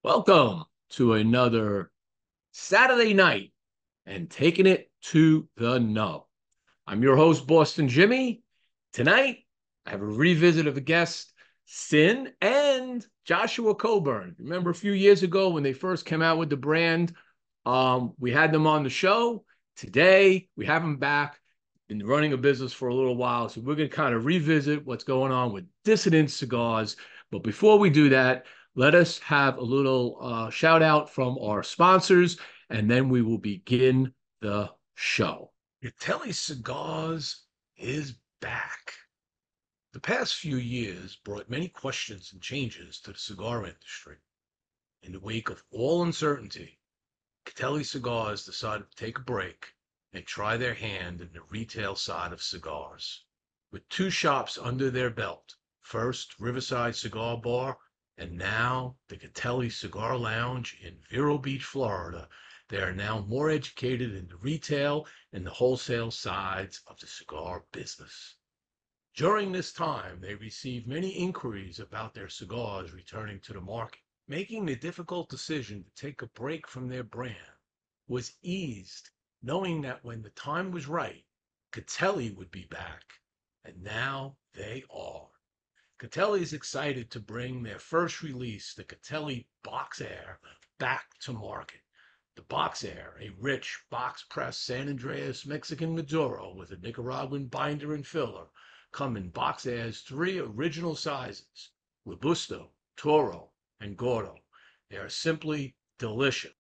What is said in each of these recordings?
Welcome to another Saturday night and taking it to the nub. I'm your host, Boston Jimmie. Tonight, I have a revisit of a guest, Cynn and Joshua Coburn. Remember a few years ago when they first came out with the brand? We had them on the show. Today, we have them back. Been running a business for a little while, so we're going to kind of revisit what's going on with Dissident Cigars. But before we do that, let us have a little shout out from our sponsors, and then we will begin the show. Catelli Cigars is back. The past few years brought many questions and changes to the cigar industry. In the wake of all uncertainty, Catelli Cigars decided to take a break and try their hand in the retail side of cigars. With two shops under their belt, first Riverside Cigar Bar and now the Catelli Cigar Lounge in Vero Beach, Florida, they are now more educated in the retail and the wholesale sides of the cigar business. During this time, they received many inquiries about their cigars returning to the market. Making the difficult decision to take a break from their brand was eased, knowing that when the time was right, Catelli would be back, and now they are. Catelli is excited to bring their first release, the Catelli Box Air, back to market. The Box Air, a rich box press San Andreas Mexican Maduro with a Nicaraguan binder and filler, come in Box Air's three original sizes, Robusto, Toro, and Gordo. They are simply delicious.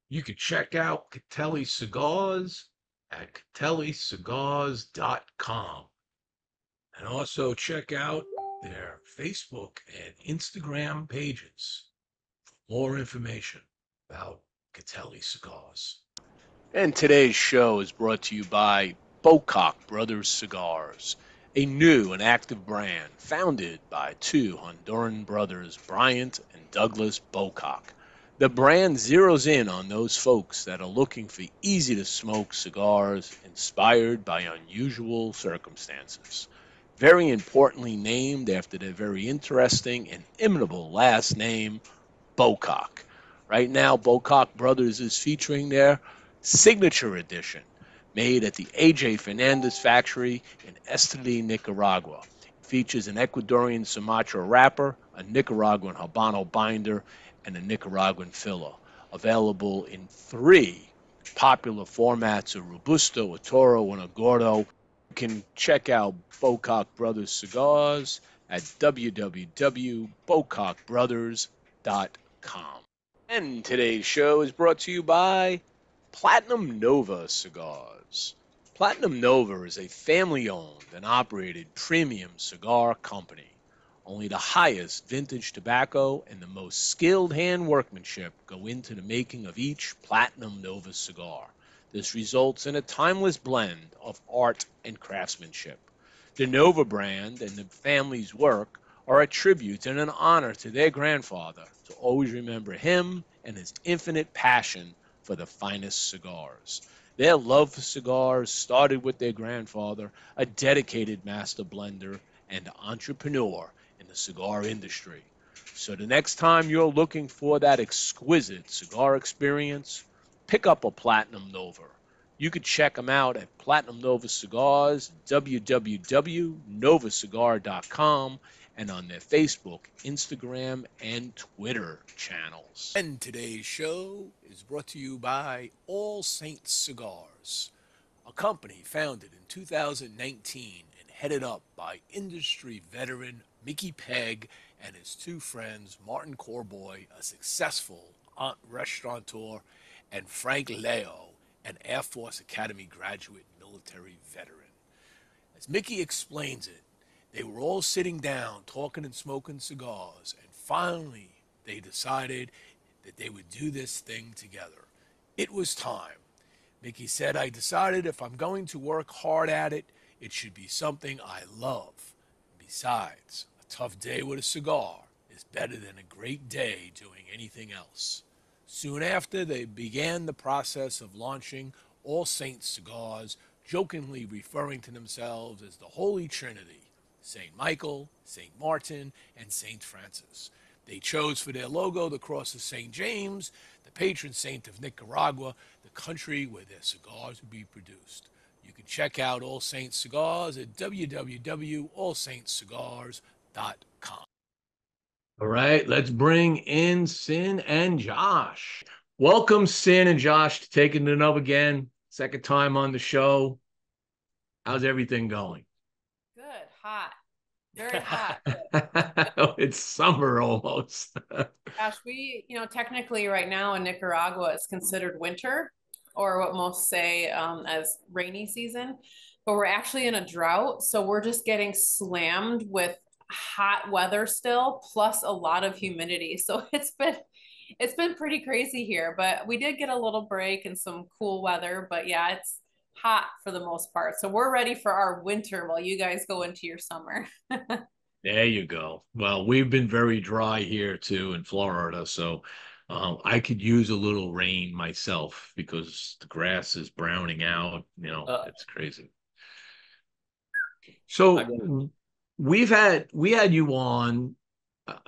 You can check out Catelli Cigars at catellicigars.com. And also check out their Facebook and Instagram pages for more information about Catelli Cigars. And today's show is brought to you by Bocock Brothers Cigars, a new and active brand founded by two Honduran brothers, Bryant and Douglas Bocock. The brand zeroes in on those folks that are looking for easy to smoke cigars inspired by unusual circumstances. Very importantly named after their very interesting and imitable last name, Bocock. Right now, Bocock Brothers is featuring their signature edition, made at the A.J. Fernandez factory in Esteli, Nicaragua. It features an Ecuadorian Sumatra wrapper, a Nicaraguan Habano binder, and a Nicaraguan filler. Available in three popular formats, a Robusto, a Toro, and a Gordo. You can check out Bocock Brothers Cigars at www.bocockbrothers.com. And today's show is brought to you by Platinum Nova Cigars. Platinum Nova is a family owned and operated premium cigar company. Only the highest vintage tobacco and the most skilled hand workmanship go into the making of each Platinum Nova cigar. This results in a timeless blend of art and craftsmanship. The Nova brand and the family's work are a tribute and an honor to their grandfather to always remember him and his infinite passion for the finest cigars. Their love for cigars started with their grandfather, a dedicated master blender and entrepreneur in the cigar industry. So the next time you're looking for that exquisite cigar experience, pick up a Platinum Nova. You can check them out at Platinum Nova Cigars, www.novacigar.com, and on their Facebook, Instagram, and Twitter channels. And today's show is brought to you by All Saints Cigars, a company founded in 2019 and headed up by industry veteran Mickey Pegg and his two friends, Martin Corboy, a successful restaurateur, and Frank Leo, an Air Force Academy graduate military veteran. As Mickey explains it, they were all sitting down talking and smoking cigars, and finally they decided that they would do this thing together. It was time. Mickey said, I decided if I'm going to work hard at it, it should be something I love. Besides, a tough day with a cigar is better than a great day doing anything else. Soon after, they began the process of launching All Saints Cigars, jokingly referring to themselves as the Holy Trinity, St. Michael, St. Martin, and St. Francis. They chose for their logo the cross of St. James, the patron saint of Nicaragua, the country where their cigars would be produced. You can check out All Saints Cigars at www.allsaintscigars.com. All right, let's bring in Cynn and Josh. Welcome, Cynn and Josh, to Taking the Nub again. Second time on the show. How's everything going? Good, hot, very hot. It's summer almost. Gosh, technically right now in Nicaragua, it's considered winter, or what most say as rainy season, but we're actually in a drought. So we're just getting slammed with hot weather still, plus a lot of humidity. So it's been pretty crazy here, but we did get a little break and some cool weather, but yeah, it's hot for the most part. So we're ready for our winter while you guys go into your summer. There you go. Well, we've been very dry here too in Florida, so I could use a little rain myself because the grass is browning out. It's crazy. So we had you on.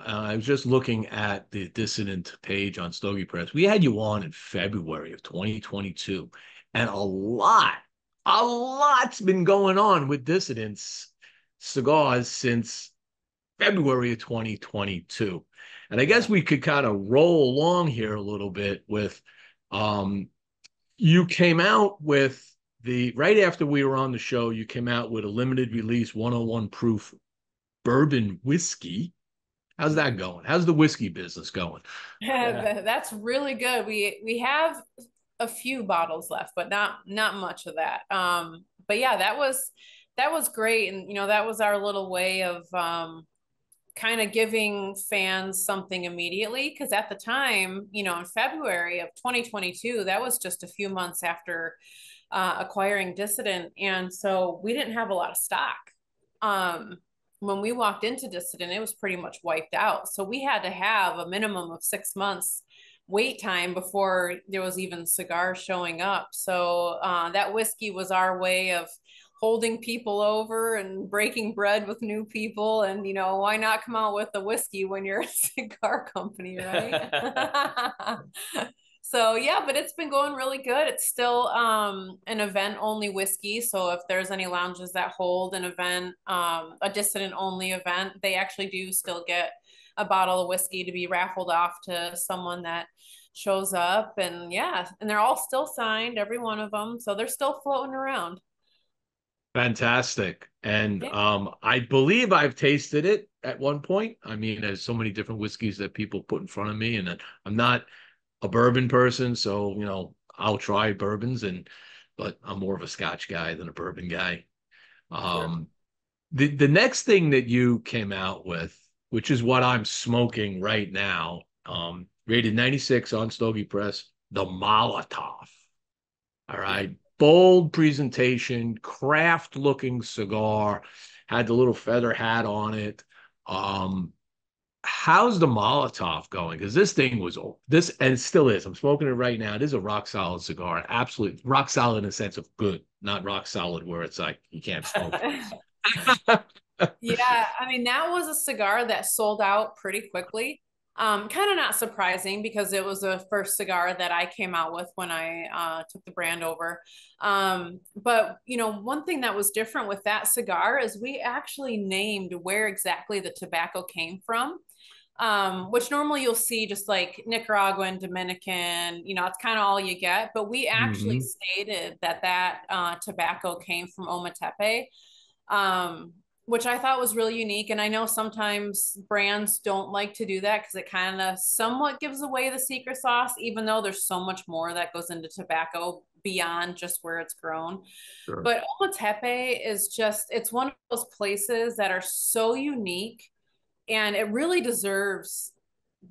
I was just looking at the Dissident page on Stogie Press. We had you on in February of 2022, and a lot's been going on with Dissidents Cigars since February of 2022. And I guess we could kind of roll along here a little bit with you came out with right after we were on the show, you came out with a limited release 101 proof bourbon whiskey. How's that going? How's the whiskey business going? That's really good. We have a few bottles left, but not much of that. But yeah, that was great. And that was our little way of kind of giving fans something immediately, because at the time, in February of 2022, that was just a few months after acquiring Dissident, and so we didn't have a lot of stock. When we walked into Dissident, it was pretty much wiped out. So we had to have a minimum of 6 months wait time before there was even cigars showing up. So that whiskey was our way of holding people over and breaking bread with new people. And, why not come out with the whiskey when you're a cigar company, right? So yeah, but it's been going really good. It's still an event only whiskey. So if there's any lounges that hold an event, a Dissident only event, they actually do still get a bottle of whiskey to be raffled off to someone that shows up. And yeah, and they're all still signed, every one of them. So they're still floating around. Fantastic. And I believe I've tasted it at one point. I mean, there's so many different whiskeys that people put in front of me, and I'm not a bourbon person, so I'll try bourbons, but I'm more of a Scotch guy than a bourbon guy. Sure. The next thing that you came out with, which is what I'm smoking right now, rated 96 on Stogie Press, the Molotov. All right. Bold presentation, craft looking cigar, had the little feather hat on it. How's the Molotov going? Because this thing was this, and it still is. I'm smoking it right now. It is a rock solid cigar. Absolutely rock solid in the sense of good, not rock solid where it's like you can't smoke it. Yeah, I mean, that was a cigar that sold out pretty quickly. Kind of not surprising because it was the first cigar that I came out with when I took the brand over. But one thing that was different with that cigar is we actually named where exactly the tobacco came from. Which normally you'll see just like Nicaraguan, Dominican, it's kind of all you get. But we actually stated that tobacco came from Ometepe, which I thought was really unique. And I know sometimes brands don't like to do that because it kind of somewhat gives away the secret sauce, even though there's so much more that goes into tobacco beyond just where it's grown. Sure. But Ometepe is it's one of those places that are so unique, and it really deserves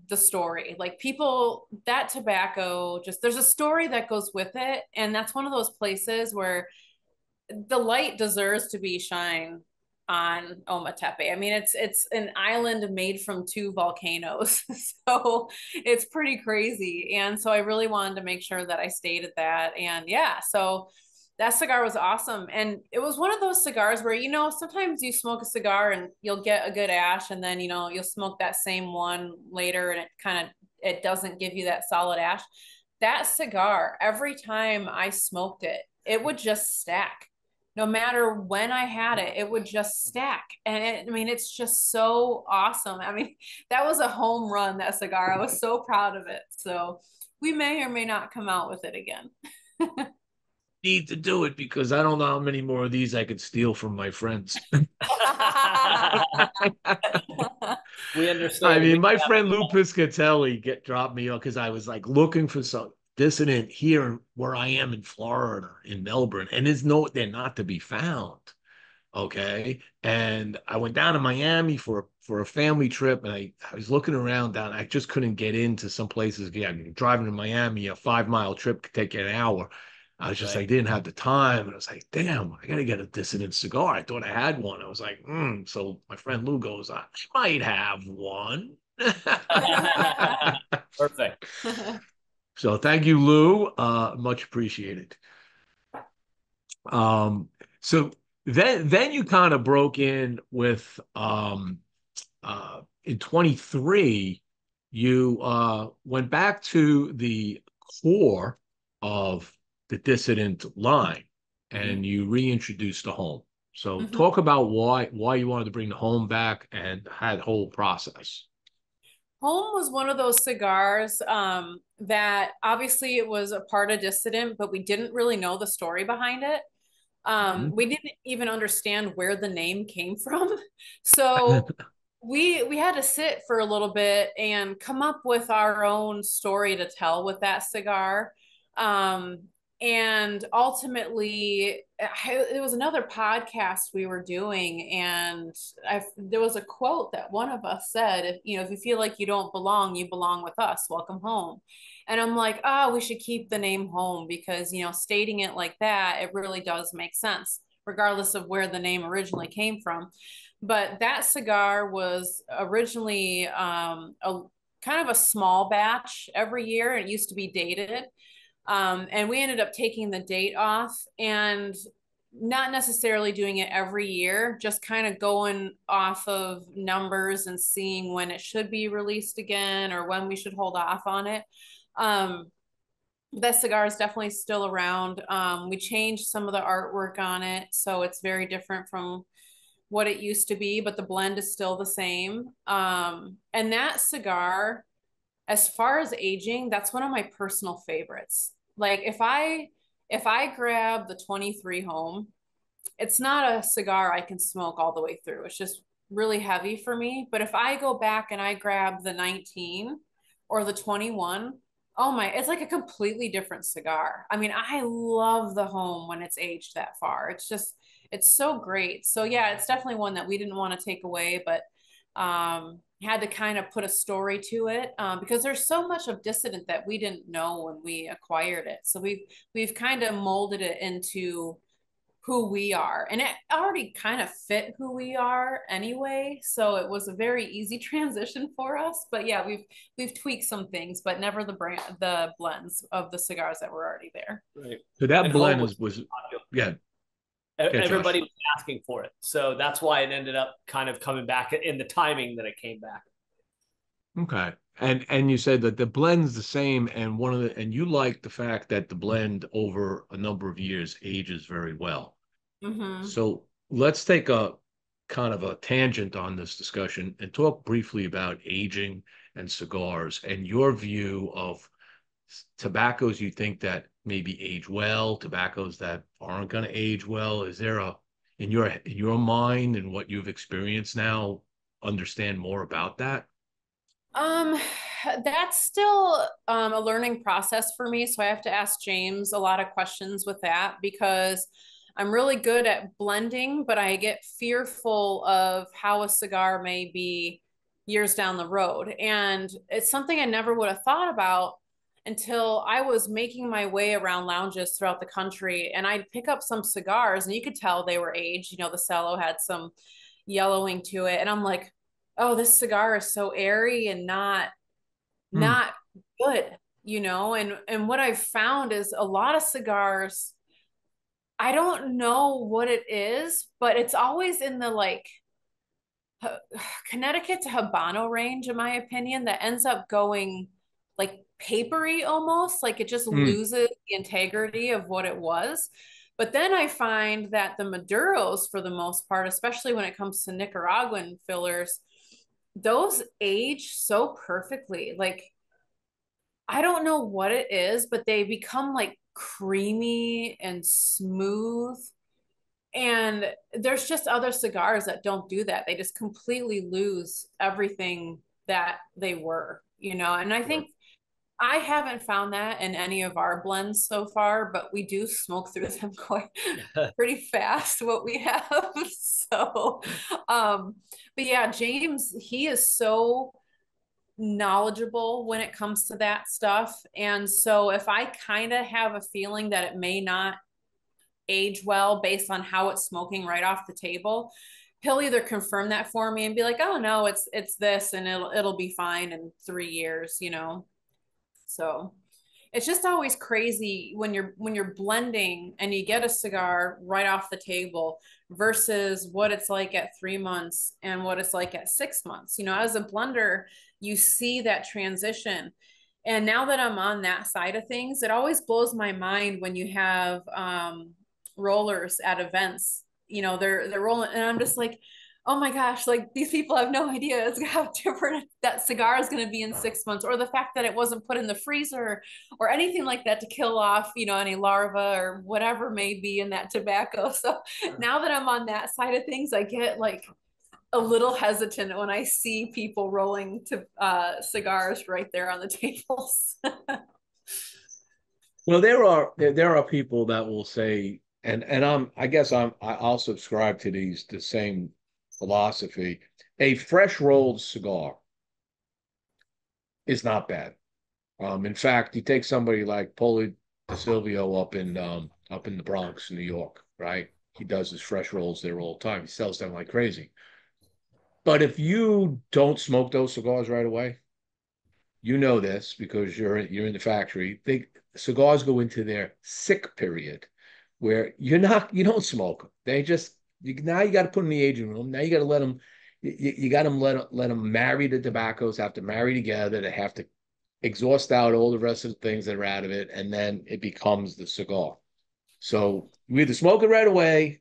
the story. Like that tobacco, there's a story that goes with it. And that's one of those places where the light deserves to be shined on Ometepe. I mean, it's an island made from two volcanoes. So it's pretty crazy. And so I really wanted to make sure that I stated that. And yeah, so that cigar was awesome. And it was one of those cigars where, you know, sometimes you smoke a cigar and you'll get a good ash, and then, you know, you'll smoke that same one later and it doesn't give you that solid ash. That cigar, every time I smoked it, it would just stack. No matter when I had it, it would just stack. And I mean, it's just so awesome. I mean, that was a home run, that cigar. I was so proud of it. So we may or may not come out with it again. Need to do it because I don't know how many more of these I could steal from my friends. We understand. I mean, my friend Lou Piscatelli dropped me off because I was like looking for some Dissident here where I am in Florida, in Melbourne, and they're not to be found. Okay. And I went down to Miami for a family trip, and I was looking around down. I just couldn't get into some places. Yeah, driving to Miami, a 5-mile trip could take an hour. I was just like, didn't have the time. And I was like, damn, I got to get a Dissident cigar. I thought I had one. I was like, So my friend Lou goes, I might have one. Perfect. So thank you, Lou. Much appreciated. So then you kind of broke in with in 23, you went back to the core of the Dissident line, and you reintroduced the home. So talk about why you wanted to bring the home back and that whole process. Home was one of those cigars that obviously it was a part of Dissident, but we didn't really know the story behind it. We didn't even understand where the name came from. So we had to sit for a little bit and come up with our own story to tell with that cigar. And ultimately, it was another podcast we were doing, and there was a quote that one of us said, if you feel like you don't belong, you belong with us. Welcome home. And I'm like, we should keep the name home because, stating it like that, it really does make sense, regardless of where the name originally came from. But that cigar was originally a kind of a small batch every year. It used to be dated. And we ended up taking the date off and not necessarily doing it every year, just kind of going off of numbers and seeing when it should be released again or when we should hold off on it. That cigar is definitely still around. We changed some of the artwork on it, so it's very different from what it used to be, but the blend is still the same. And that cigar, as far as aging, that's one of my personal favorites. Like if I grab the 23 home, it's not a cigar I can smoke all the way through. It's just really heavy for me. But if I go back and I grab the 19 or the 21, it's like a completely different cigar. I mean, I love the home when it's aged that far. It's so great. So yeah, it's definitely one that we didn't want to take away, but had to kind of put a story to it because there's so much of Dissident that we didn't know when we acquired it. So we've kind of molded it into who we are, and it already kind of fit who we are anyway. So it was a very easy transition for us. But yeah, we've tweaked some things, but never the blends of the cigars that were already there. Right. So that blend was yeah. Everybody was asking for it. So that's why it ended up kind of coming back in the timing that it came back. Okay. And you said that the blend's the same, and and you like the fact that the blend over a number of years ages very well. So let's take a kind of a tangent on this discussion and talk briefly about aging and cigars and your view of tobaccos you think that maybe age well, tobaccos that aren't going to age well. Is there in your mind and what you've experienced now, understand more about that? That's still a learning process for me. So I have to ask James a lot of questions with that because I'm really good at blending, but I get fearful of how a cigar may be years down the road. And it's something I never would have thought about until I was making my way around lounges throughout the country. And I'd pick up some cigars and you could tell they were aged. The cello had some yellowing to it. And I'm like, oh, this cigar is so airy and not good, and what I've found is a lot of cigars I don't know what it is, but it's always in the like Connecticut to Habano range, in my opinion, that ends up going like papery almost, like it just loses the integrity of what it was. But then I find that the Maduros, for the most part, especially when it comes to Nicaraguan fillers, those age so perfectly. Like, I don't know what it is, but they become like creamy and smooth. And there's just other cigars that don't do that. They just completely lose everything that they were, you know. And I think I haven't found that in any of our blends so far, but we do smoke through them quite pretty fast, what we have. So, but yeah, James, he is so knowledgeable when it comes to that stuff. And so if I kind of have a feeling that it may not age well based on how it's smoking right off the table, he'll either confirm that for me and be like, oh no, it's this, and it'll be fine in 3 years, you know. So it's just always crazy when you're blending and you get a cigar right off the table versus what it's like at 3 months and what it's like at 6 months. You know, as a blender, you see that transition. And now that I'm on that side of things, it always blows my mind when you have rollers at events. You know, they're rolling, and I'm just like, oh my gosh, like these people have no idea it's how different that cigar is going to be in 6 months, or the fact that it wasn't put in the freezer or anything like that to kill off, you know, any larva or whatever may be in that tobacco. So now that I'm on that side of things, I get like a little hesitant when I see people rolling to cigars right there on the tables. Well, there are people that will say, and I'll subscribe to the same philosophy. A fresh rolled cigar is not bad. In fact, you take somebody like Poli DeSilvio up in the Bronx, New York, right? He does his fresh rolls there all the time. He sells them like crazy. But if you don't smoke those cigars right away, you know this because you're in the factory. Cigars go into their sick period, where you don't smoke them. Now you got to put them in the aging room. Now you got to let them. You got to let them marry the tobaccos. Have to marry together. They have to exhaust out all the rest of the things that are out of it, and then it becomes the cigar. So you either smoke it right away,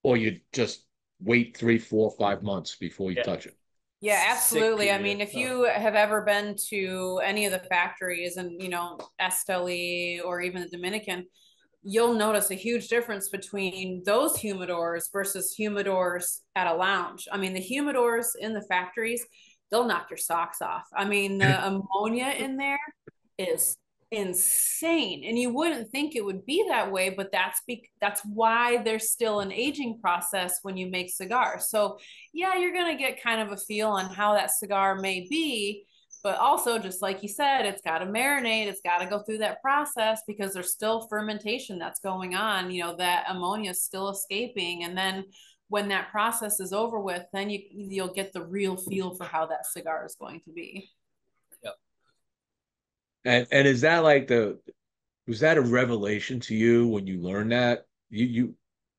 or you just wait 3, 4, 5 months before you touch it. Yeah, absolutely. I mean, if you have ever been to any of the factories and, you know, Esteli or even the Dominican, you'll notice a huge difference between those humidors versus humidors at a lounge. I mean, the humidors in the factories, they'll knock your socks off. I mean, the ammonia in there is insane, and you wouldn't think it would be that way, but that's why there's still an aging process when you make cigars. So yeah, you're going to get kind of a feel on how that cigar may be, but also, just like you said, it's got to marinate, it's got to go through that process because there's still fermentation that's going on, you know, that ammonia is still escaping. And then when that process is over with, then you'll get the real feel for how that cigar is going to be. And is that was that a revelation to you when you learned that? You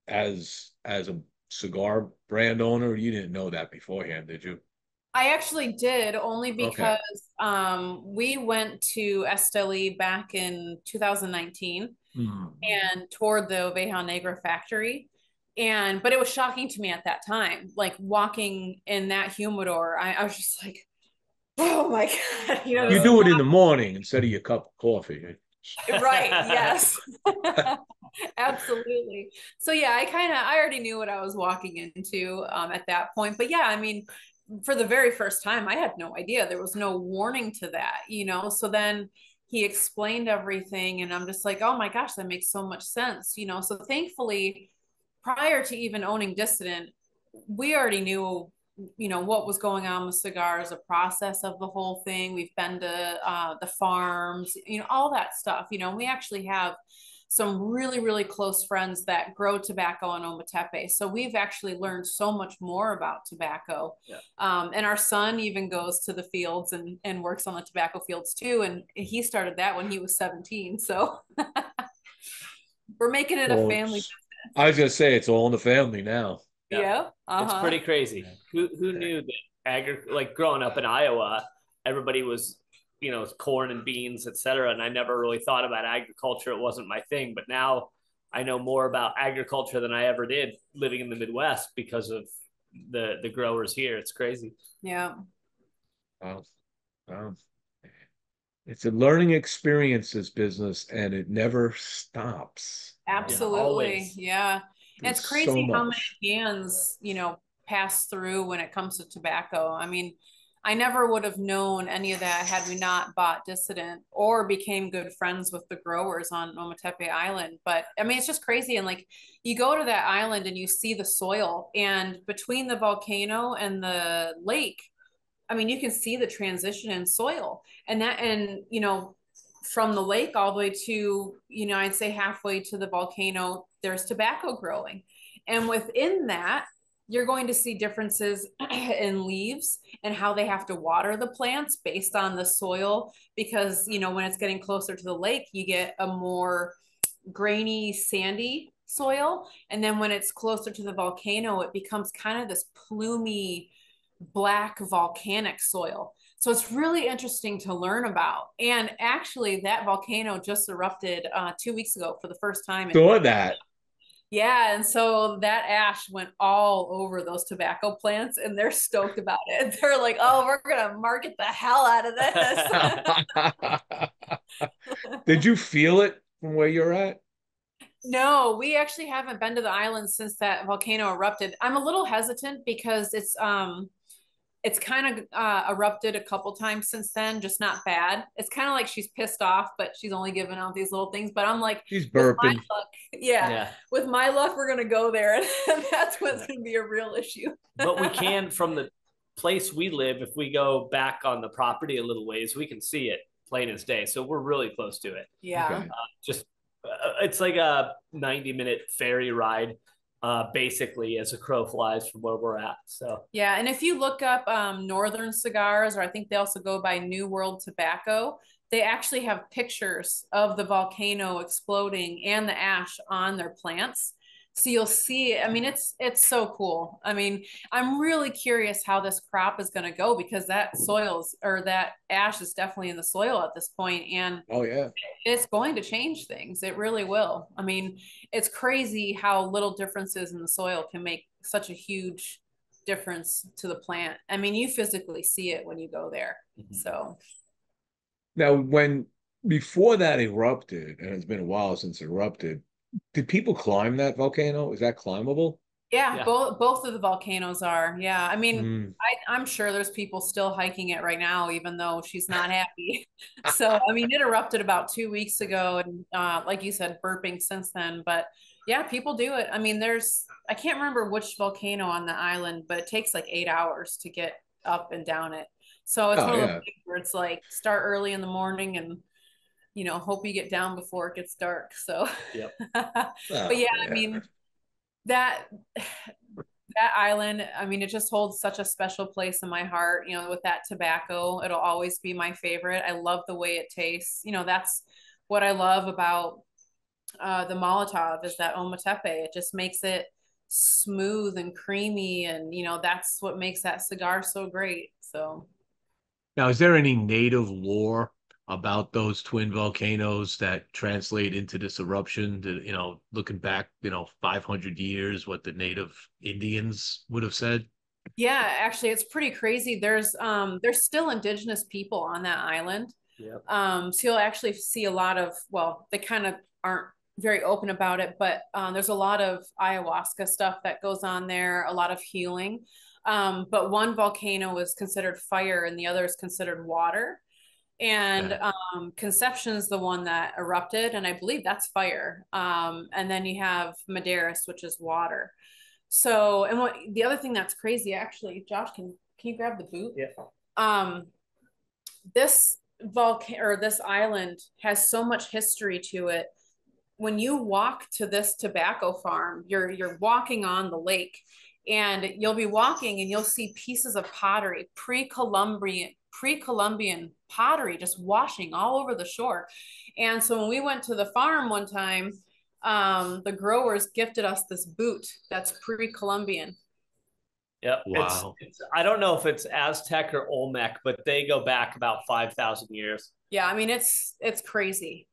as a cigar brand owner, you didn't know that beforehand, did you? I actually did, only because we went to Esteli back in 2019 and toured the Oveja Negra factory. But it was shocking to me at that time, like walking in that humidor. I was just like, oh my God. You know, you do it in the morning instead of your cup of coffee. Right. Yes. Absolutely. So yeah, I already knew what I was walking into at that point. But yeah, I mean, for the very first time, I had no idea. There was no warning to that, you know? So then he explained everything, and I'm just like, oh my gosh, that makes so much sense, you know? So thankfully, prior to even owning Dissident, we already knew, you know, what was going on with cigars, the process of the whole thing. We've been to the farms, you know, all that stuff, you know. We actually have some really, really close friends that grow tobacco in Ometepe. So we've actually learned so much more about tobacco. And our son even goes to the fields and works on the tobacco fields too. And he started that when he was 17. So We're making it a Well, family I was gonna say it's all in the family now. Yeah. It's pretty crazy. Who knew that like growing up in Iowa, everybody was, corn and beans, etc. And I never really thought about agriculture. It wasn't my thing. But now I know more about agriculture than I ever did living in the Midwest because of the growers here. It's crazy. Yeah. Wow. Wow. It's a learning experience, this business, and it never stops. Absolutely. Yeah. And it's There's so crazy how many much. hands, pass through when it comes to tobacco. I mean, I never would have known any of that had we not bought Dissident or became good friends with the growers on Ometepe Island. But I mean, it's just crazy. And like you go to that island and you see the soil, and between the volcano and the lake, I mean, you can see the transition in soil, and from the lake all the way to, I'd say halfway to the volcano, there's tobacco growing. And within that, you're going to see differences in leaves and how they have to water the plants based on the soil. Because, when it's getting closer to the lake, you get a more grainy, sandy soil. And then when it's closer to the volcano, it becomes kind of this plumy, black volcanic soil. So it's really interesting to learn about. And actually, that volcano just erupted 2 weeks ago for the first time. Saw that. Yeah, and so that ash went all over those tobacco plants, and they're stoked about it. They're like, "Oh, we're gonna market the hell out of this." Did you feel it from where you're at? No, we actually haven't been to the island since that volcano erupted. I'm a little hesitant because it's kind of erupted a couple times since then, just not bad. It's kind of like she's pissed off, but she's only giving out these little things. But I'm like, she's burping. With my luck, we're gonna go there, and that's what's gonna be a real issue. But we can, from the place we live, if we go back on the property a little ways, we can see it plain as day. So we're really close to it. Yeah. Okay. It's like a 90-minute ferry ride. Basically as a crow flies from where we're at. So yeah, and if you look up Northern Cigars, or I think they also go by New World Tobacco, they actually have pictures of the volcano exploding and the ash on their plants. So you'll see, I mean, it's so cool. I mean, I'm really curious how this crop is going to go, because that ash is definitely in the soil at this point, and oh yeah, it's going to change things. It really will. I mean, it's crazy how little differences in the soil can make such a huge difference to the plant. I mean, you physically see it when you go there. Mm-hmm. So now, before that erupted, and it's been a while since it erupted, did people climb that volcano? Is that climbable? Yeah. Both of the volcanoes are. Yeah. I mean, I'm sure there's people still hiking it right now, even though she's not happy. So, I mean, it erupted about 2 weeks ago, and like you said, burping since then. But yeah, people do it. I mean, I can't remember which volcano on the island, but it takes like 8 hours to get up and down it. So it's one of those things where it's like start early in the morning and hope you get down before it gets dark. So, yep. But yeah, I mean, that island, I mean, it just holds such a special place in my heart. With that tobacco, it'll always be my favorite. I love the way it tastes. That's what I love about the Molotov, is that Ometepe. It just makes it smooth and creamy, and that's what makes that cigar so great. So now, is there any native lore about those twin volcanoes that translate into this eruption? Looking back, 500 years, what the native Indians would have said? Yeah, actually, it's pretty crazy. There's still indigenous people on that island. Yep. So you'll actually see a lot of, well, they kind of aren't very open about it, but there's a lot of ayahuasca stuff that goes on there, a lot of healing. But one volcano is considered fire and the other is considered water. And Conception's the one that erupted, and I believe that's fire. And then you have Madeiras, which is water. So, and the other thing that's crazy, actually, Josh, can you grab the boot? Yeah. This this island has so much history to it. When you walk to this tobacco farm, you're walking on the lake, and you'll be walking and you'll see pieces of pottery, pre-Columbian pottery just washing all over the shore. And so when we went to the farm one time, the growers gifted us this boot that's pre-Columbian. Yep. Wow. I don't know if it's Aztec or Olmec, but they go back about 5,000 years. Yeah, I mean, it's crazy.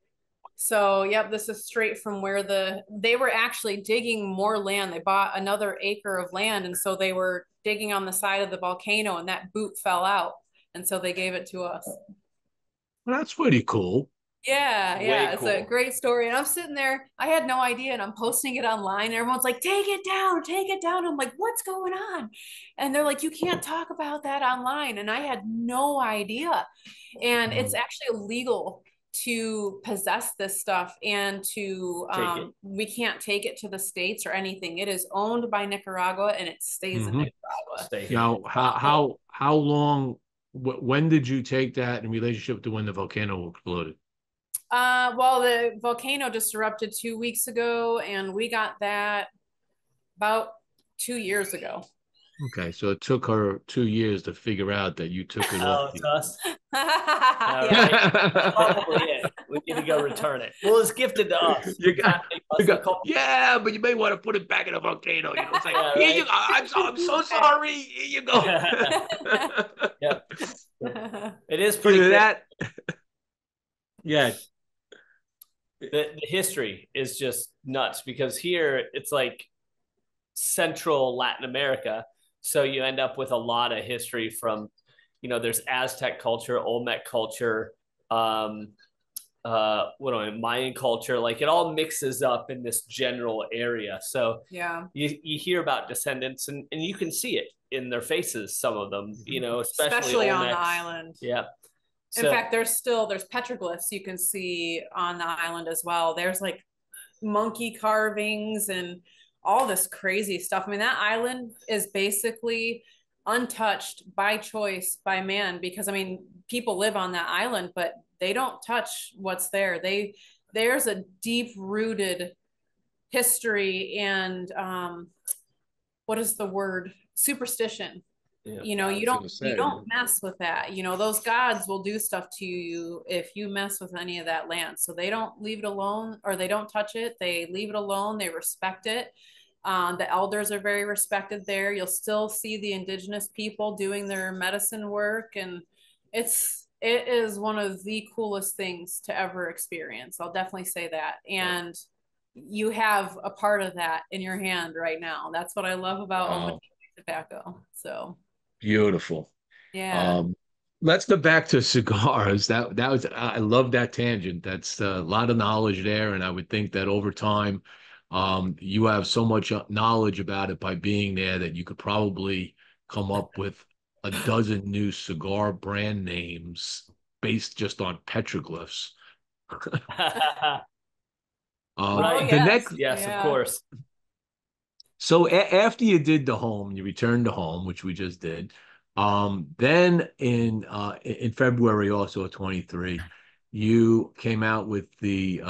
So, yep, this is straight from where they were actually digging more land. They bought another acre of land, and so they were digging on the side of the volcano, and that boot fell out, and so they gave it to us. Well, that's pretty cool. Yeah, yeah, it's cool. a great story. And I'm sitting there, I had no idea, and I'm posting it online. And everyone's like, take it down, take it down. I'm like, what's going on? And they're like, you can't talk about that online. And I had no idea. And it's actually illegal to possess this stuff and to we can't take it to the States or anything. It is owned by Nicaragua and it stays in Nicaragua. Now, how long, when did you take that in relationship to when the volcano exploded? Well, the volcano just erupted 2 weeks ago, and we got that about 2 years ago. Okay, so it took her 2 years to figure out that you took it off. It's us. Probably it. We need to go return it. Well, it's gifted to us. Yeah, but you may want to put it back in the volcano. You know, it's like, here you go. I'm so sorry. Here you go. Yep. It is pretty good. That. Yeah. The history is just nuts because here it's like Central Latin America. So you end up with a lot of history from, there's Aztec culture, Olmec culture, Mayan culture. Like it all mixes up in this general area. So yeah, you hear about descendants and you can see it in their faces, some of them, especially on the island. Yeah. In fact, there's petroglyphs you can see on the island as well. There's like monkey carvings and all this crazy stuff. I mean, that island is basically untouched by choice by man because, I mean, people live on that island, but they don't touch what's there. There's a deep-rooted history and what is the word? Superstition. Yeah, you don't mess with that. Those gods will do stuff to you if you mess with any of that land. So they don't leave it alone, or they don't touch it. They leave it alone. They respect it. The elders are very respected there. You'll still see the indigenous people doing their medicine work, and it is one of the coolest things to ever experience. I'll definitely say that. And you have a part of that in your hand right now. That's what I love about tobacco. So beautiful. Yeah. Let's go back to cigars. That was, I love that tangent. That's a lot of knowledge there, and I would think that over time, you have so much knowledge about it by being there that you could probably come up with a dozen new cigar brand names based just on petroglyphs. Yes, of course. So after you did the home, you returned to home, which we just did. Then in February also of 23, you came out with the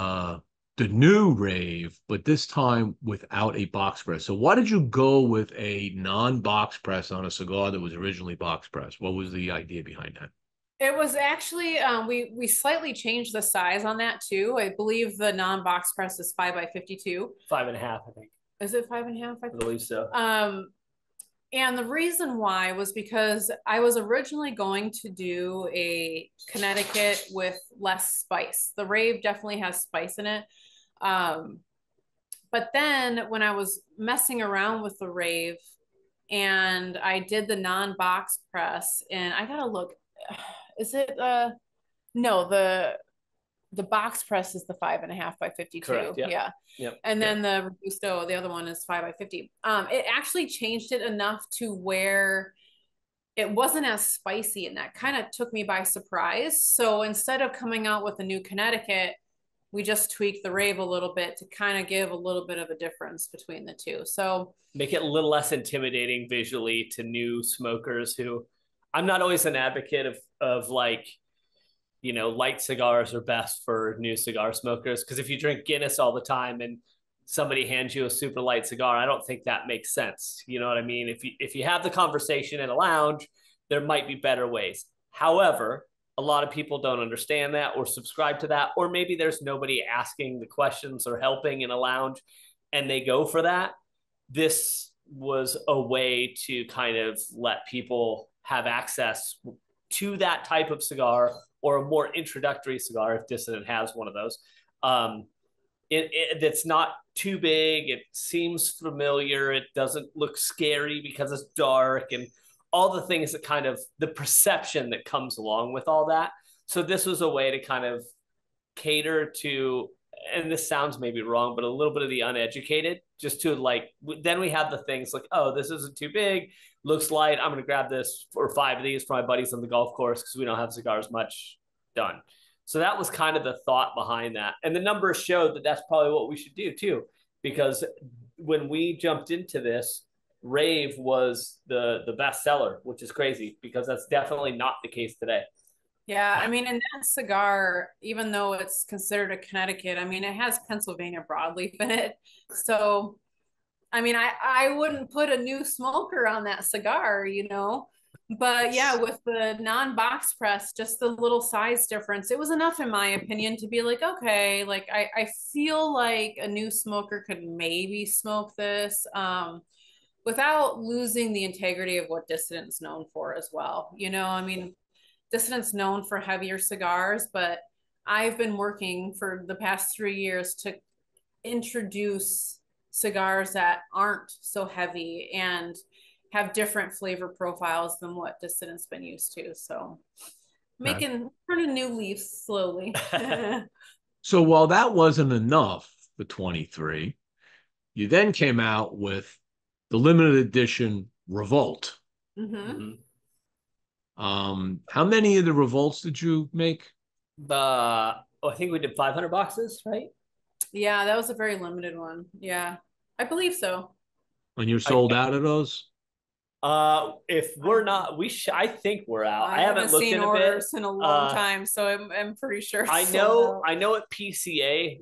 new rave, but this time without a box press. So why did you go with a non-box press on a cigar that was originally box press? What was the idea behind that? It was actually, we slightly changed the size on that too. I believe the non-box press is 5x52. 5.5, I think. Is it 5.5? I believe so. And the reason why was because I was originally going to do a Connecticut with less spice. The rave definitely has spice in it. But then when I was messing around with the rave and I did the non-box press, and I gotta look, is it no, the box press is the 5.5x52. Correct, yeah. Yep. And then the Robusto, the other one is 5x50. It actually changed it enough to where it wasn't as spicy, and that kind of took me by surprise. So instead of coming out with a new Connecticut, we just tweaked the rave a little bit to kind of give a little bit of a difference between the two. So make it a little less intimidating visually to new smokers who, I'm not always an advocate of like, light cigars are best for new cigar smokers. Because if you drink Guinness all the time and somebody hands you a super light cigar, I don't think that makes sense. You know what I mean? If you have the conversation in a lounge, there might be better ways. However, a lot of people don't understand that or subscribe to that, or maybe there's nobody asking the questions or helping in a lounge and they go for that. This was a way to kind of let people have access to that type of cigar, or a more introductory cigar if Dissident has one of those. It's not too big. It seems familiar. It doesn't look scary because it's dark, and all the things that kind of the perception that comes along with all that. So this was a way to kind of cater to, and this sounds maybe wrong, but a little bit of the uneducated, just to like, then we have the things like, oh, this isn't too big, looks light, I'm going to grab this or 5 of these for my buddies on the golf course because we don't have cigars much done. So that was kind of the thought behind that. And the numbers showed that that's probably what we should do too, because when we jumped into this, Rave was the best seller, which is crazy because that's definitely not the case today. Yeah, I mean, and that cigar, even though it's considered a Connecticut, I mean, it has Pennsylvania broadleaf in it. So, I mean, I wouldn't put a new smoker on that cigar, you know. But yeah, with the non-box press, just the little size difference, it was enough, in my opinion, to be like, okay, like I feel like a new smoker could maybe smoke this without losing the integrity of what Dissident's known for as well. You know, I mean, Dissident's known for heavier cigars, but I've been working for the past 3 years to introduce cigars that aren't so heavy and have different flavor profiles than what Dissident's been used to. So turning new leaves slowly. So while that wasn't enough for 23, you then came out with the limited edition Revolt. Mm-hmm. How many of the Revolts did you make? I think we did 500 boxes, right? Yeah, that was a very limited one. Yeah, I believe so. And you're sold out of those? If we're not, I think we're out. I haven't looked seen in orders in a long time, so I'm pretty sure. I know at PCA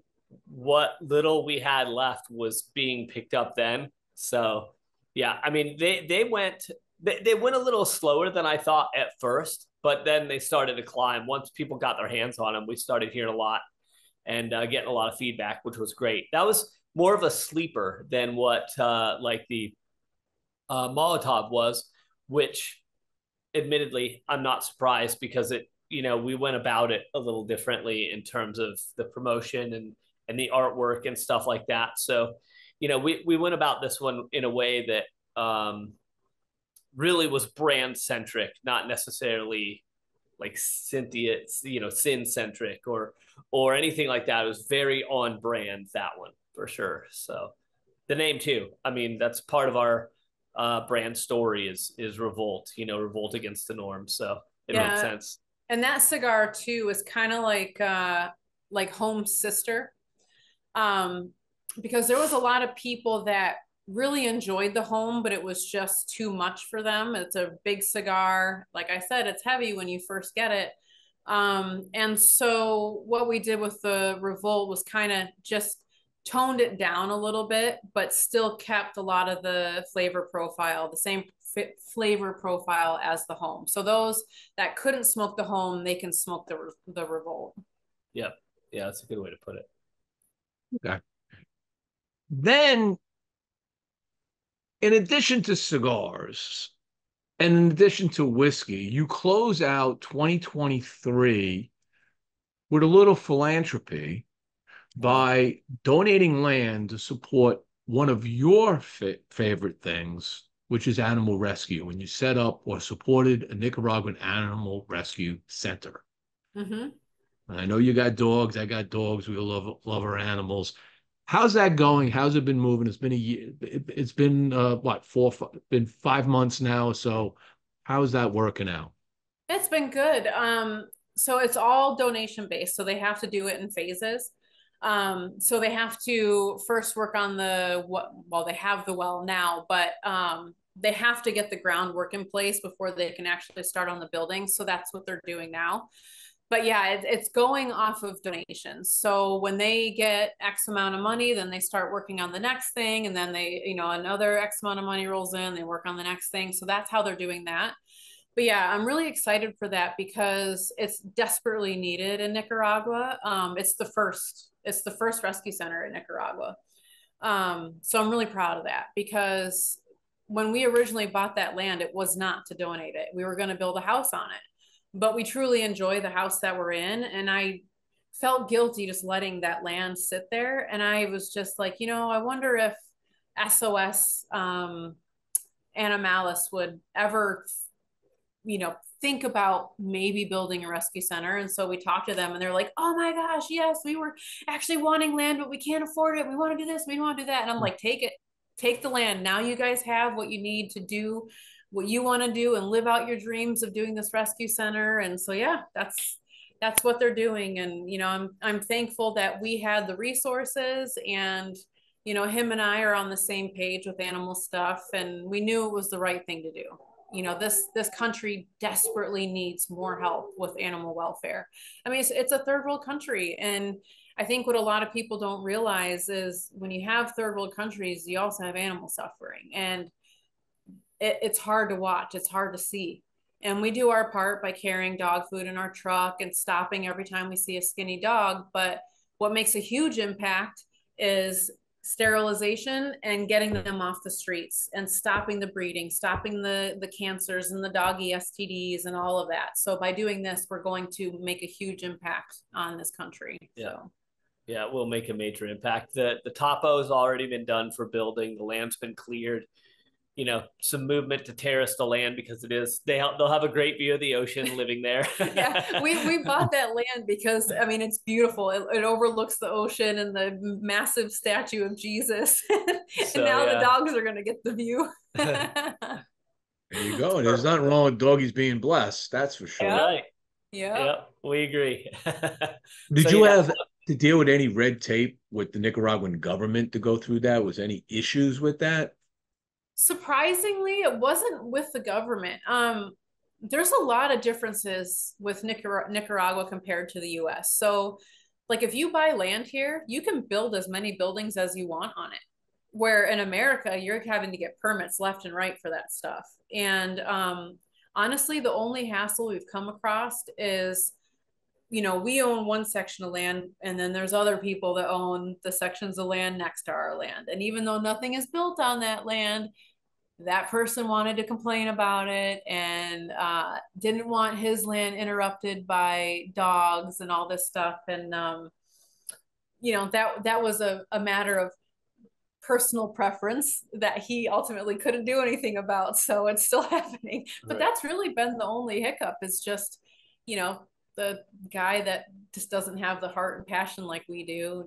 what little we had left was being picked up then. So yeah, I mean they went a little slower than I thought at first, but then they started to climb. Once people got their hands on them, we started hearing a lot and getting a lot of feedback, which was great. That was more of a sleeper than what like the Molotov was, which admittedly I'm not surprised because we went about it a little differently in terms of the promotion and the artwork and stuff like that. So, we went about this one in a way that really was brand centric, not necessarily like Cynn centric or anything like that. It was very on brand, that one for sure. So the name too, I mean, that's part of our brand story is Revolt, revolt against the norm. So it makes sense. And that cigar too is kind of like Home Sister, because there was a lot of people that really enjoyed the Home, but it was just too much for them. It's a big cigar. Like I said, it's heavy when you first get it. And so what we did with the Revolt was kind of just toned it down a little bit, but still kept a lot of the flavor profile, the same flavor profile as the Home. So those that couldn't smoke the Home, they can smoke the Revolt. Yep. Yeah, that's a good way to put it. Okay. Then, in addition to cigars, and in addition to whiskey, you close out 2023 with a little philanthropy by donating land to support one of your favorite things, which is animal rescue. And you set up or supported a Nicaraguan animal rescue center. Mm-hmm. And I know you got dogs. I got dogs. We love our animals. How's that going? How's it been moving? It's been a year. It's been been 5 months now. So how's that working out? It's been good. So it's all donation based. So they have to do it in phases. So they have to first work on they have the well now, but they have to get the groundwork in place before they can actually start on the building. So that's what they're doing now. But yeah, it's going off of donations. So when they get X amount of money, then they start working on the next thing. And then they, another X amount of money rolls in, they work on the next thing. So that's how they're doing that. but yeah, I'm really excited for that because it's desperately needed in Nicaragua. It's the first rescue center in Nicaragua. So I'm really proud of that because when we originally bought that land, it was not to donate it. We were going to build a house on it, but we truly enjoy the house that we're in. And I felt guilty just letting that land sit there. And I was just like, I wonder if SOS Animalis would ever, think about maybe building a rescue center. And so we talked to them and they're like, oh my gosh, yes, we were actually wanting land, but we can't afford it. We want to do this, we want to do that. And I'm like, take it, take the land. Now you guys have what you need to do what you want to do and live out your dreams of doing this rescue center. And so, yeah, that's what they're doing. And, I'm thankful that we had the resources and, him and I are on the same page with animal stuff. And we knew it was the right thing to do. This country desperately needs more help with animal welfare. I mean, it's a third world country. And I think what a lot of people don't realize is when you have third world countries, you also have animal suffering. And it's hard to watch. It's hard to see. And we do our part by carrying dog food in our truck and stopping every time we see a skinny dog. But what makes a huge impact is sterilization and getting them off the streets and stopping the breeding, stopping the cancers and the doggy STDs and all of that. So by doing this, we're going to make a huge impact on this country. Yeah. So. Yeah, it will make a major impact. The topo has already been done for building. The land's been cleared. Some movement to terrace the land because they'll have a great view of the ocean living there. Yeah, we bought that land because it's beautiful. It overlooks the ocean and the massive statue of Jesus. And now the dogs are going to get the view. There you go. There's nothing wrong with doggies being blessed. That's for sure. Right. Yeah, we agree. Did you have to deal with any red tape with the Nicaraguan government to go through that? Was any issues with that? Surprisingly, it wasn't with the government. There's a lot of differences with Nicaragua compared to the US. So, like if you buy land here, you can build as many buildings as you want on it. Where in America, you're having to get permits left and right for that stuff. And honestly, the only hassle we've come across is, we own one section of land, and then there's other people that own the sections of land next to our land. And even though nothing is built on that land, that person wanted to complain about it and didn't want his land interrupted by dogs and all this stuff. And, that was a matter of personal preference that he ultimately couldn't do anything about. So it's still happening. But that's really been the only hiccup is just, the guy that just doesn't have the heart and passion like we do,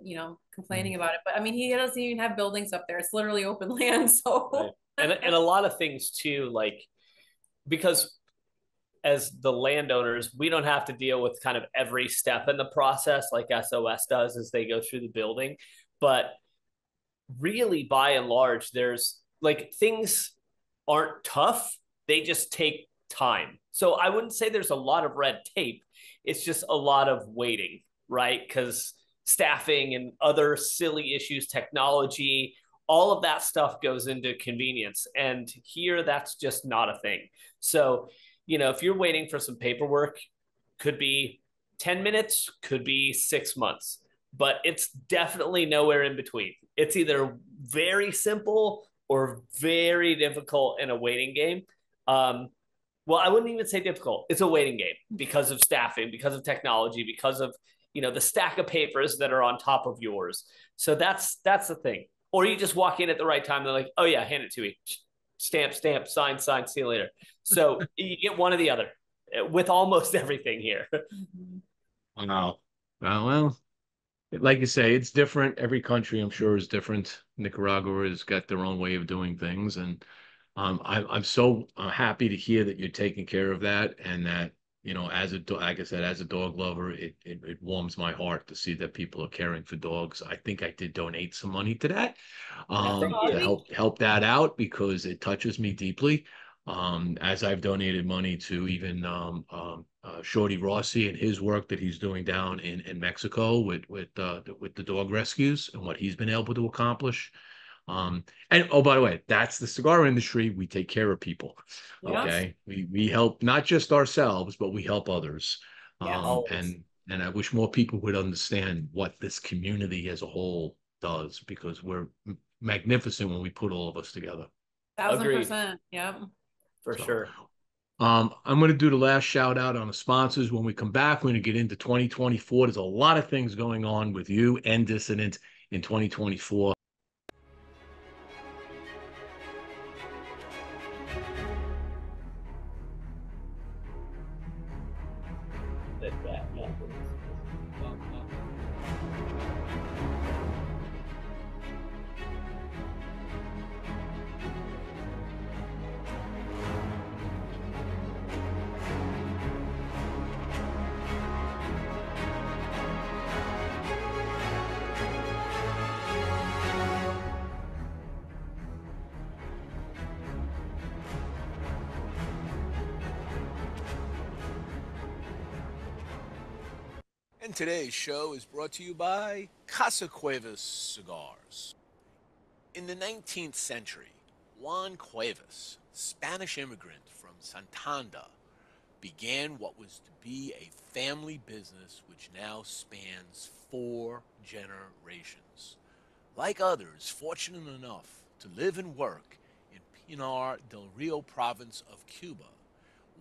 complaining about it. But he doesn't even have buildings up there. It's literally open land. So right. And a lot of things too, like because as the landowners, we don't have to deal with kind of every step in the process like SOS does as they go through the building. But really, by and large, there's like things aren't tough. They just take time. So I wouldn't say there's a lot of red tape. It's just a lot of waiting, right? Because staffing and other silly issues, technology, all of that stuff goes into convenience. And here, that's just not a thing. So, if you're waiting for some paperwork, could be 10 minutes, could be 6 months, but it's definitely nowhere in between. It's either very simple or very difficult in a waiting game. Well, I wouldn't even say difficult. It's a waiting game because of staffing, because of technology, because of, the stack of papers that are on top of yours. So that's the thing. Or you just walk in at the right time. And they're like, oh yeah, hand it to me. Stamp, sign, see you later. So you get one or the other with almost everything here. Wow. Well, like you say, it's different. Every country, I'm sure, is different. Nicaragua has got their own way of doing things. And I'm so happy to hear that you're taking care of that, and that like I said, as a dog lover, it warms my heart to see that people are caring for dogs. I think I did donate some money to that to help that out because it touches me deeply. As I've donated money to even Shorty Rossi and his work that he's doing down in Mexico with the dog rescues and what he's been able to accomplish. And oh, by the way, that's the cigar industry. We take care of people. Yeah. Okay. We help not just ourselves, but we help others. Yeah. And I wish more people would understand what this community as a whole does, because we're magnificent when we put all of us together. 1000%. Yep. For sure. I'm going to do the last shout out on the sponsors. When we come back, we're going to get into 2024. There's a lot of things going on with you and Dissident in 2024. And today's show is brought to you by Casa Cuevas Cigars. In the 19th century, Juan Cuevas, Spanish immigrant from Santander, began what was to be a family business which now spans 4 generations. Like others fortunate enough to live and work in Pinar del Rio province of Cuba,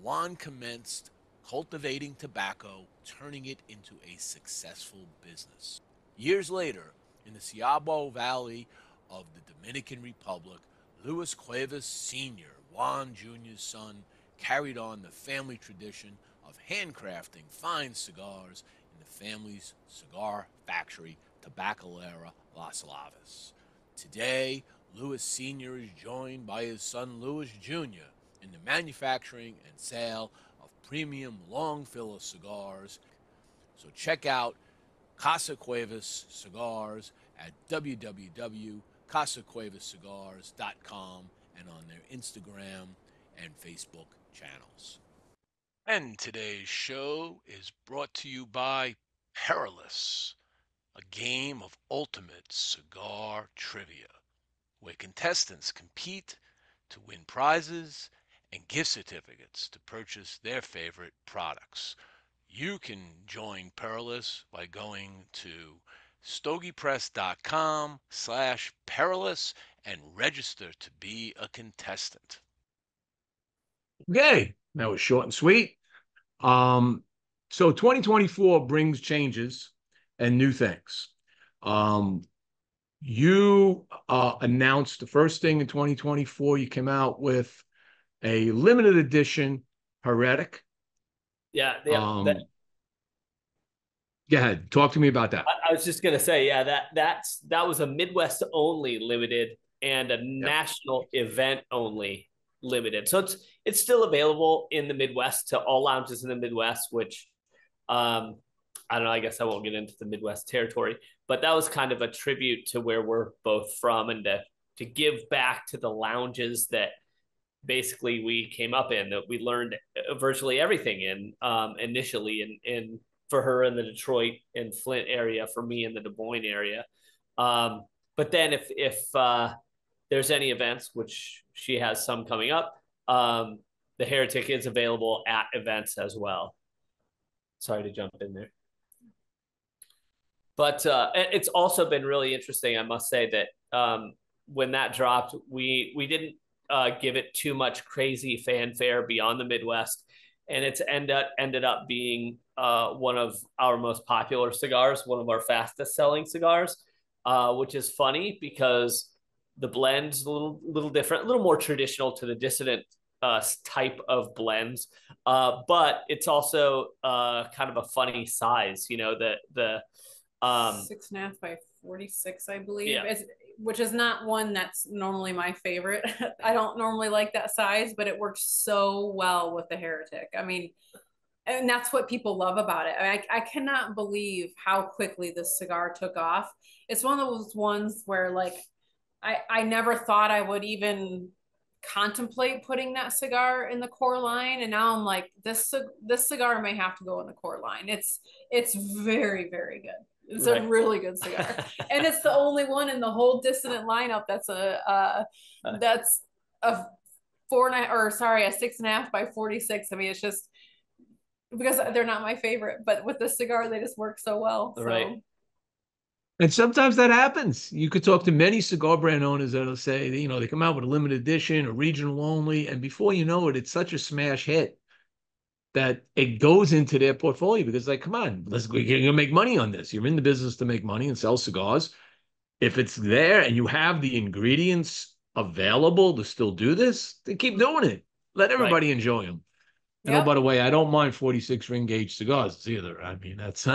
Juan commenced cultivating tobacco, turning it into a successful business. Years later, in the Ciabo Valley of the Dominican Republic, Luis Cuevas Sr., Juan Jr.'s son, carried on the family tradition of handcrafting fine cigars in the family's cigar factory, Tabacalera Las Lavas. Today, Luis Sr. is joined by his son Luis Jr. in the manufacturing and sale of premium long filler cigars. So check out Casa Cuevas Cigars at www.casacuevascigars.com and on their Instagram and Facebook channels. And today's show is brought to you by Perilous, a game of ultimate cigar trivia, where contestants compete to win prizes and gift certificates to purchase their favorite products. You can join Perilous by going to stogiepress.com/perilous and register to be a contestant. Okay, that was short and sweet. So 2024 brings changes and new things. You announced the first thing in 2024. You came out with a limited edition Heretic. Yeah. Go ahead. Talk to me about that. I was just gonna say, yeah, that was a Midwest only limited and a national event only limited. So it's still available in the Midwest to all lounges in the Midwest, which I don't know, I guess I won't get into the Midwest territory, but that was kind of a tribute to where we're both from and to give back to the lounges that basically we came up in, that we learned virtually everything in initially in for her in the Detroit and Flint area, for me in the Des Moines area. But then if there's any events, which she has some coming up, the Heretic is available at events as well. Sorry to jump in there. But it's also been really interesting, I must say, that when that dropped, we didn't give it too much crazy fanfare beyond the Midwest. And it's ended up being one of our most popular cigars, one of our fastest selling cigars, which is funny because the blend's a little different, a little more traditional to the Dissident type of blends, but it's also kind of a funny size. You know, the 6.5 by 46, I believe. Yeah. Which is not one that's normally my favorite. I don't normally like that size, but it works so well with the Heretic. I mean, and that's what people love about it. I cannot believe how quickly this cigar took off. It's one of those ones where, like, I never thought I would even contemplate putting that cigar in the core line, and now I'm like, this cigar may have to go in the core line. It's very, very good. It's a really good cigar. And it's the only one in the whole Dissident lineup that's a 6.5 by 46. I mean, it's just because they're not my favorite, but with this cigar, they just work so well. So. Right. And sometimes that happens. You could talk to many cigar brand owners that'll say, you know, they come out with a limited edition or regional only, and before you know it, it's such a smash hit that it goes into their portfolio because, like, come on, you're gonna make money on this. You're in the business to make money and sell cigars. If it's there and you have the ingredients available to still do this, then keep doing it. Let everybody enjoy them. And oh, by the way, I don't mind 46 ring gauge cigars either. I mean, that's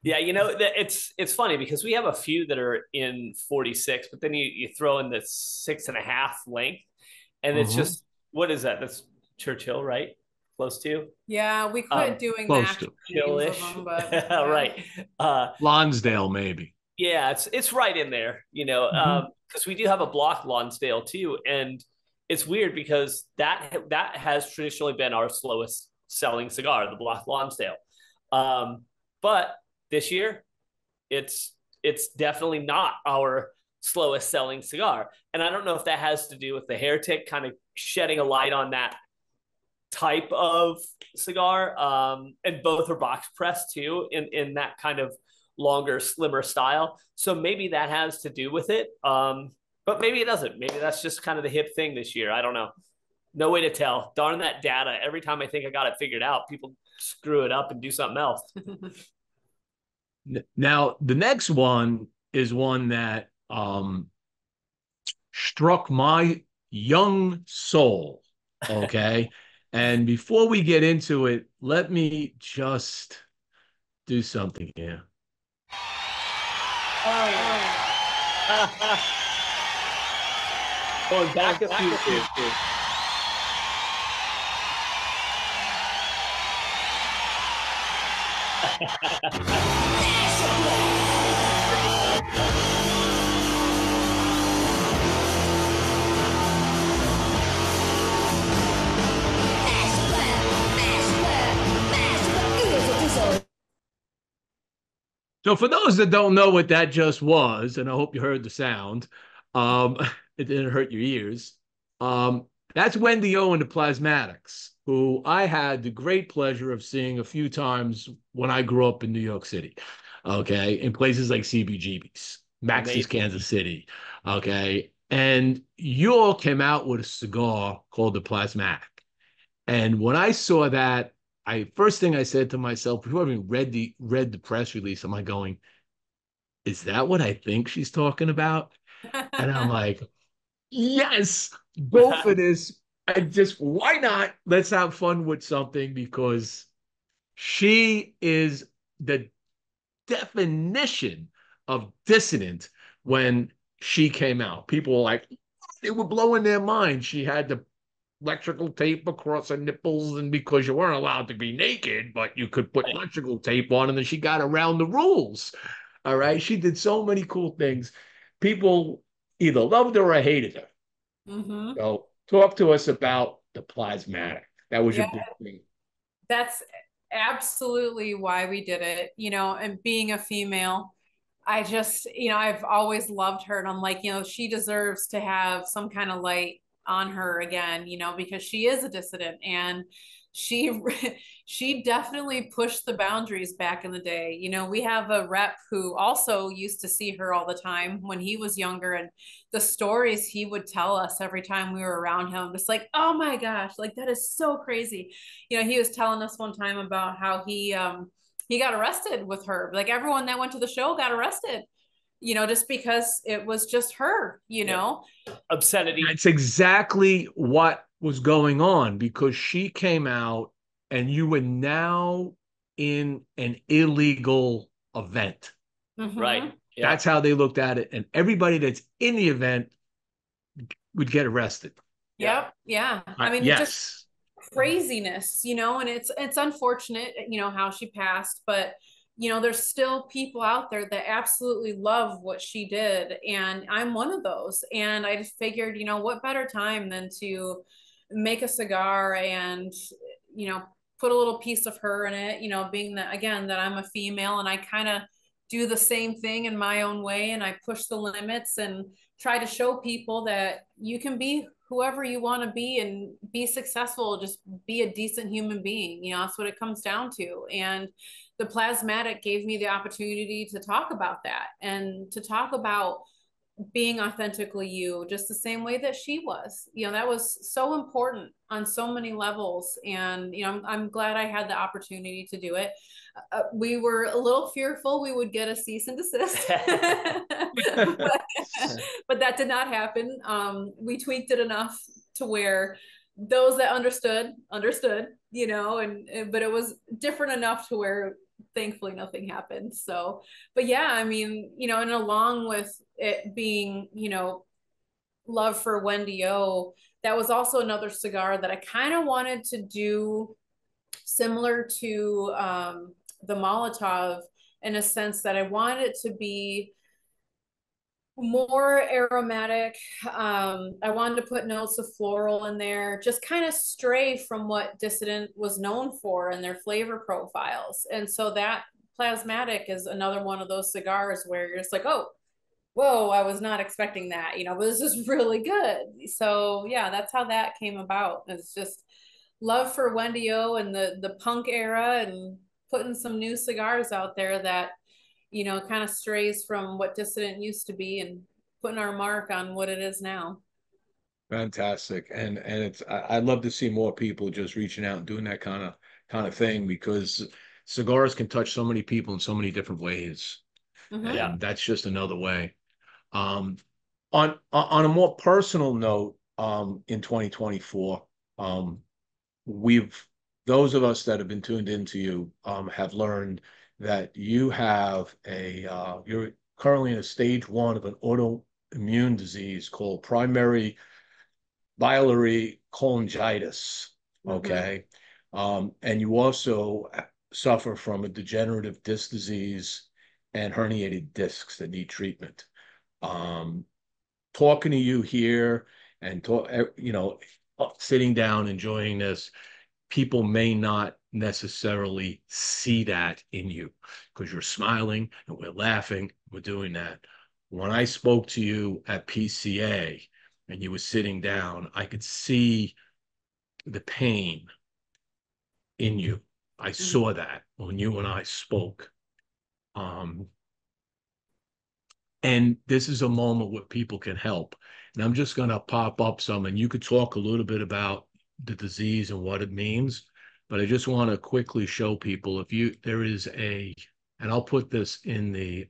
yeah, you know, it's funny because we have a few that are in 46, but then you throw in the 6.5 length, and it's just, what is that? That's Churchill, right? Close to. Yeah, we quit doing close that. Chillish. But, yeah. Right. Lonsdale, maybe. Yeah, it's right in there, you know, because we do have a block Lonsdale too, and it's weird because that has traditionally been our slowest selling cigar, the block Lonsdale. But this year, it's definitely not our slowest selling cigar, and I don't know if that has to do with the Heretic kind of shedding a light on that type of cigar, and both are box pressed too in that kind of longer, slimmer style. So maybe that has to do with it. But maybe it doesn't. Maybe that's just kind of the hip thing this year. I don't know. No way to tell. Darn that data. Every time I think I got it figured out, people screw it up and do something else. Now, the next one is one that struck my young soul. Okay. And before we get into it, let me just do something here. Oh, yeah. Going back a few. So for those that don't know what that just was, and I hope you heard the sound, it didn't hurt your ears. That's Wendy O and the Plasmatics, who I had the great pleasure of seeing a few times when I grew up in New York City, okay, in places like CBGB's, Max's Kansas City, okay, and you all came out with a cigar called the Plasmatic. And when I saw that, first thing I said to myself, before I even read the press release, am I going, is that what I think she's talking about? And I'm like, yes, go for this. And just, why not? Let's have fun with something, because she is the definition of dissident when she came out. People were like, they were blowing their mind. She had the electrical tape across her nipples, and because you weren't allowed to be naked, but you could put electrical tape on, and then she got around the rules. All right. She did so many cool things. People either loved her or hated her. So talk to us about the Plasmatic. That was your big thing. That's absolutely why we did it, you know, and being a female, I just, you know, I've always loved her, and I'm like, you know, she deserves to have some kind of light on her again, you know, because she is a dissident, and she definitely pushed the boundaries back in the day. You know, we have a rep who also used to see her all the time when he was younger, and the stories he would tell us every time we were around him, just like, oh my gosh, like that is so crazy. You know, he was telling us one time about how he got arrested with her. Like everyone that went to the show got arrested, you know, just because it was just her, you know. Obscenity. It's exactly what was going on, because she came out and you were now in an illegal event. Right. Yeah. That's how they looked at it. And everybody that's in the event would get arrested. Yep. Yeah. I mean, just craziness, you know, and it's unfortunate, you know, how she passed, but you know, there's still people out there that absolutely love what she did. And I'm one of those. And I just figured, you know, what better time than to make a cigar and, you know, put a little piece of her in it, you know, being that, again, that I'm a female and I kind of do the same thing in my own way. And I push the limits and try to show people that you can be whoever you want to be and be successful, just be a decent human being. You know, that's what it comes down to. And the plasmatic gave me the opportunity to talk about that and to talk about being authentically you, just the same way that she was. You know, that was so important on so many levels. And, you know, I'm glad I had the opportunity to do it. We were a little fearful we would get a cease and desist, but that did not happen. We tweaked it enough to where those that understood, you know, but it was different enough to where thankfully nothing happened. So, but yeah, I mean, you know, and along with it being, you know, love for Wendy O, that was also another cigar that I kind of wanted to do similar to the Molotov, in a sense that I wanted it to be more aromatic. I wanted to put notes of floral in there, just kind of stray from what Dissident was known for in their flavor profiles. And so that plasmatic is another one of those cigars where you're just like, oh, whoa, I was not expecting that, you know, but this is really good. So yeah, that's how that came about. It's just love for Wendy O and the punk era, and putting some new cigars out there that, you know, kind of strays from what Dissident used to be and putting our mark on what it is now. Fantastic. And it's, I'd love to see more people just reaching out and doing that kind of thing, because cigars can touch so many people in so many different ways. And that's just another way. On a more personal note, in 2024, those of us that have been tuned into you have learned that you have you're currently in a stage 1 of an autoimmune disease called primary biliary cholangitis. Okay. And you also suffer from a degenerative disc disease and herniated discs that need treatment. Talking to you here and you know, sitting down, enjoying this, people may not necessarily see that in you because you're smiling and we're laughing, we're doing that. When I spoke to you at PCA and you were sitting down, I could see the pain in you. I saw that when you and I spoke. And this is a moment where people can help. And I'm just going to pop up some, and you could talk a little bit about the disease and what it means. But I just want to quickly show people, there is and I'll put this in the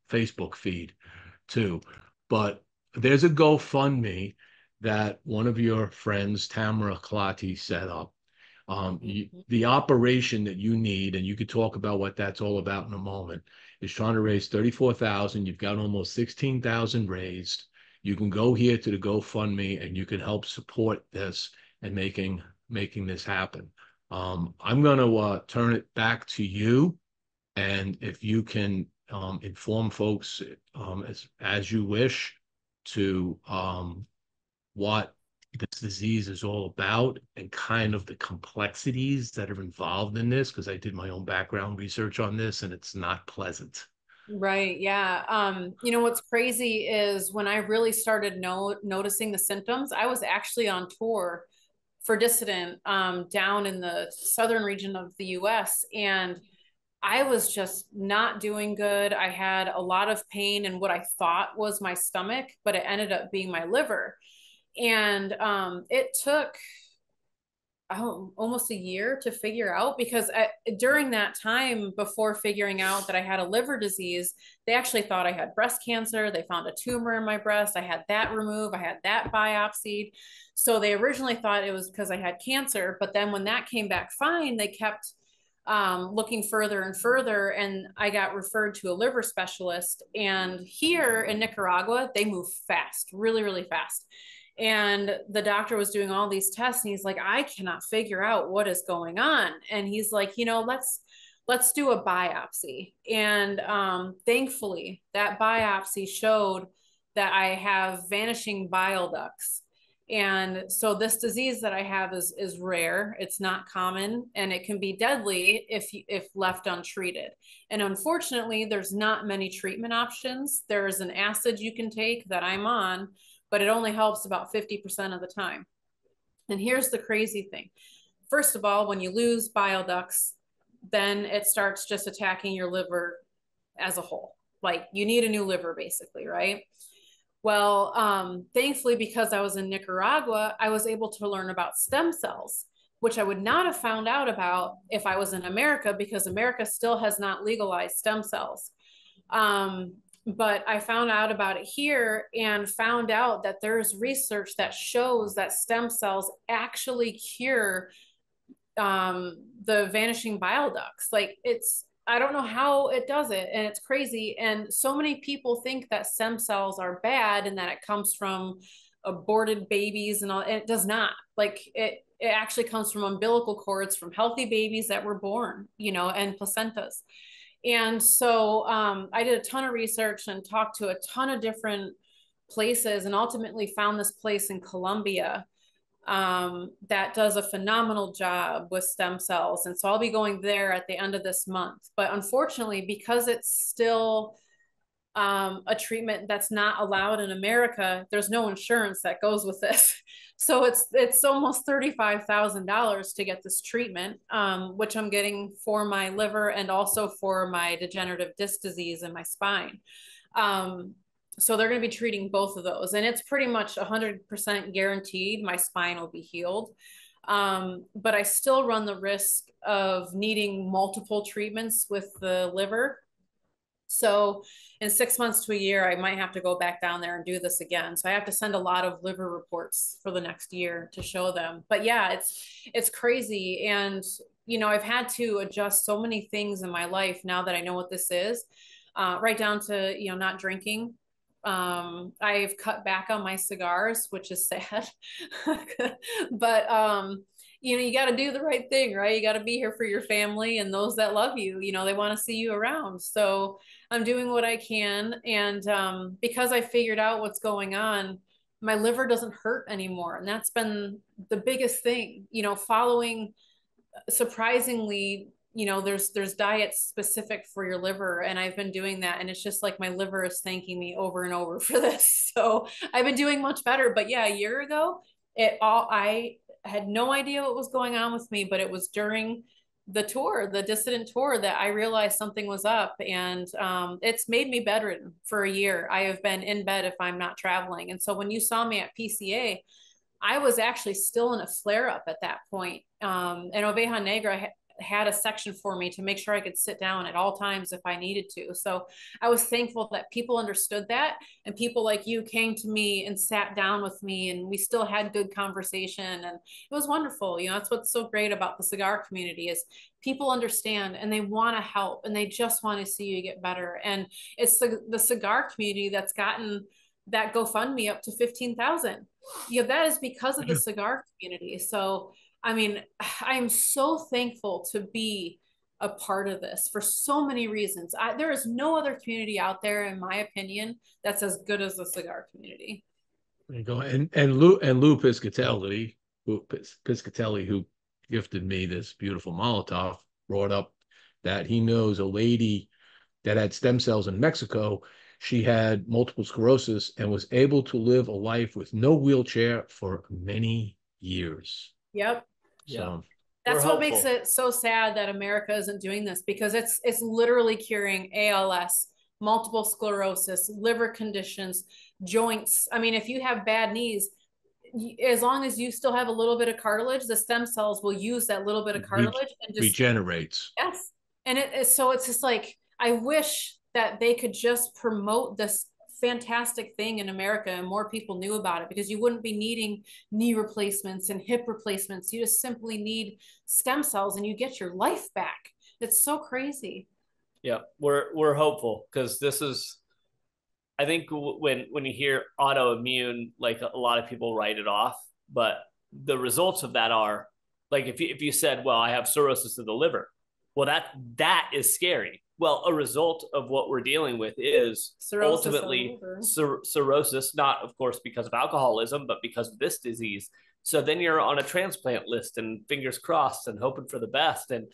Facebook feed too. But there's a GoFundMe that one of your friends, Tamara Klati, set up. The operation that you need, and you could talk about what that's all about in a moment, is trying to raise $34,000. You've got almost 16,000 raised. You can go here to the GoFundMe and you can help support this and making this happen. I'm going to turn it back to you, and if you can inform folks as you wish to what this disease is all about and kind of the complexities that are involved in this, because I did my own background research on this and it's not pleasant. Right. Yeah. You know, what's crazy is when I really started noticing the symptoms, I was actually on tour for Dissident down in the southern region of the US, and I was just not doing good. I had a lot of pain in what I thought was my stomach, but it ended up being my liver. And it took almost a year to figure out, because during that time, before figuring out that I had a liver disease, they actually thought I had breast cancer. They found a tumor in my breast. I had that removed. I had that biopsied. So they originally thought it was because I had cancer. But then when that came back fine, they kept looking further and further, and I got referred to a liver specialist. And here in Nicaragua, they move fast, really, really fast. And the doctor was doing all these tests, and he's like, I cannot figure out what is going on. And he's like, you know, let's let's do a biopsy. And thankfully, that biopsy showed that I have vanishing bile ducts. And so this disease that I have is rare. It's not common, and it can be deadly if left untreated. And unfortunately, there's not many treatment options. There's an acid you can take that I'm on, but it only helps about 50% of the time. And here's the crazy thing. First of all, when you lose bile ducts, then it starts just attacking your liver as a whole. Like, you need a new liver, basically, right? Well, thankfully, because I was in Nicaragua, I was able to learn about stem cells, which I would not have found out about if I was in America, because America still has not legalized stem cells. But I found out about it here and found out that there's research that shows that stem cells actually cure the vanishing bile ducts. Like, I don't know how it does it, and it's crazy. And so many people think that stem cells are bad and that it comes from aborted babies and all, and it does not. Like, it actually comes from umbilical cords from healthy babies that were born, and placentas. And so I did a ton of research and talked to a ton of different places, and ultimately found this place in Colombia that does a phenomenal job with stem cells. And so I'll be going there at the end of this month. But unfortunately, because it's still a treatment that's not allowed in America, there's no insurance that goes with this. So it's almost $35,000 to get this treatment, which I'm getting for my liver and also for my degenerative disc disease in my spine. So they're going to be treating both of those, and it's pretty much 100% guaranteed my spine will be healed. But I still run the risk of needing multiple treatments with the liver. So in 6 months to a year, I might have to go back down there and do this again. So I have to send a lot of liver reports for the next year to show them. But yeah, it's crazy. And, I've had to adjust so many things in my life now that I know what this is, right down to, not drinking. I've cut back on my cigars, which is sad, but, you got to do the right thing, right? You got to be here for your family and those that love you, they want to see you around. So I'm doing what I can. And, because I figured out what's going on, my liver doesn't hurt anymore. And that's been the biggest thing, following, surprisingly, there's diets specific for your liver, and I've been doing that, and it's just like my liver is thanking me over and over for this. So I've been doing much better. But yeah, a year ago, I had no idea what was going on with me, but it was during the tour, the Dissident tour, that I realized something was up. And it's made me bedridden for a year. I have been in bed if I'm not traveling. And so when you saw me at PCA, I was actually still in a flare up at that point. And Oveja Negra had a section for me to make sure I could sit down at all times if I needed to. So I was thankful that people understood that, and people like you came to me and sat down with me, and we still had good conversation, and it was wonderful. That's what's so great about the cigar community is people understand, and they want to help, and they just want to see you get better. And it's the cigar community that's gotten that GoFundMe up to 15,000. That is because of the cigar community. So I mean, I'm so thankful to be a part of this for so many reasons. There is no other community out there, in my opinion, that's as good as the cigar community. There you go. And Lou Piscatelli, who gifted me this beautiful Molotov, brought up that he knows a lady that had stem cells in Mexico. She had multiple sclerosis and was able to live a life with no wheelchair for many years. Yep. So that's what makes it so sad that America isn't doing this, because it's literally curing ALS, multiple sclerosis, liver conditions, joints. I mean, if you have bad knees, as long as you still have a little bit of cartilage, the stem cells will use that little bit of cartilage and just regenerates. Yes. And so it's just like, I wish that they could just promote this fantastic thing in America and more people knew about it, because you wouldn't be needing knee replacements and hip replacements. You just simply need stem cells and you get your life back. It's so crazy. Yeah, we're hopeful, because this is, I think when you hear autoimmune, like a lot of people write it off, but the results of that are like, if you said, well, I have cirrhosis of the liver, Well, that is scary. Well, a result of what we're dealing with is cirrhosis, ultimately cirrhosis, not of course because of alcoholism, but because of this disease. So then you're on a transplant list and fingers crossed and hoping for the best. And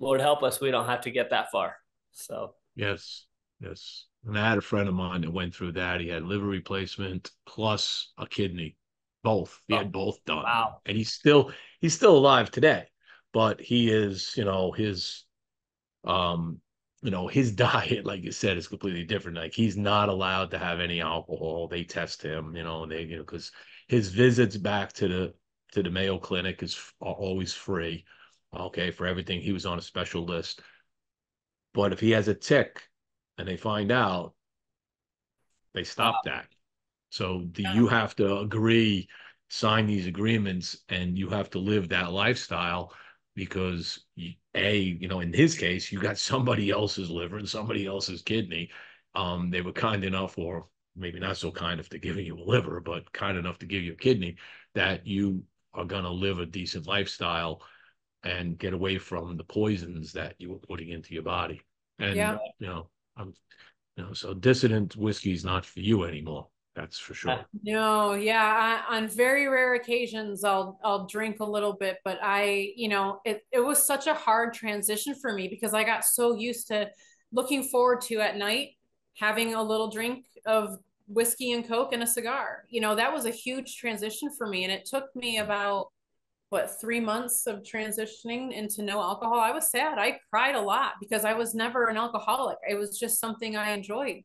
Lord help us, we don't have to get that far. So yes. And I had a friend of mine that went through that. He had liver replacement plus a kidney, both. He had both done. Wow. And he's still alive today. But he is, his diet, like you said, is completely different. Like he's not allowed to have any alcohol. They test him, because his visits back to the Mayo Clinic are always free. Okay, for everything. He was on a special list. But if he has a tick and they find out, they stop that. So you have to sign these agreements, and you have to live that lifestyle because in his case, you got somebody else's liver and somebody else's kidney. They were kind enough, or maybe not so kind enough to give you a liver, but kind enough to give you a kidney, that you are going to live a decent lifestyle and get away from the poisons that you were putting into your body. And, so Dissident whiskey is not for you anymore. That's for sure. No, yeah. On very rare occasions, I'll drink a little bit, but it was such a hard transition for me because I got so used to looking forward to at night having a little drink of whiskey and Coke and a cigar. That was a huge transition for me, and it took me about 3 months of transitioning into no alcohol. I was sad. I cried a lot because I was never an alcoholic. It was just something I enjoyed,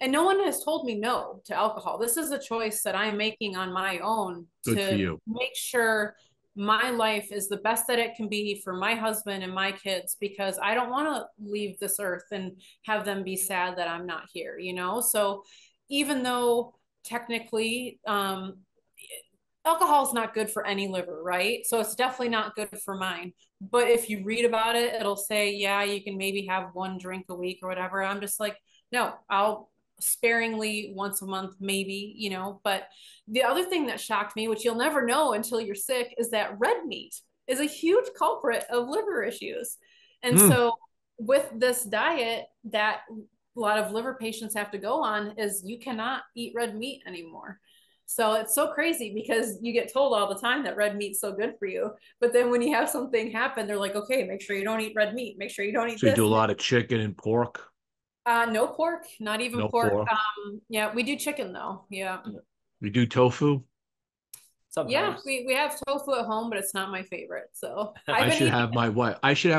and no one has told me no to alcohol. This is a choice that I'm making on my own to make sure my life is the best that it can be for my husband and my kids, because I don't want to leave this earth and have them be sad that I'm not here, So even though technically, alcohol is not good for any liver, right? So it's definitely not good for mine. But if you read about it, it'll say, yeah, you can maybe have one drink a week or whatever. I'm just like, no, I'll sparingly once a month, maybe, But the other thing that shocked me, which you'll never know until you're sick, is that red meat is a huge culprit of liver issues. And so with this diet that a lot of liver patients have to go on, is you cannot eat red meat anymore. So it's so crazy because you get told all the time that red meat's so good for you. But then when you have something happen, they're like, okay, make sure you don't eat red meat. Make sure you don't eat this. So you do a lot of chicken and pork? No pork, not even no pork. Yeah, we do chicken though. Yeah. We do tofu? Sometimes. Yeah, we have tofu at home, but it's not my favorite. So I should have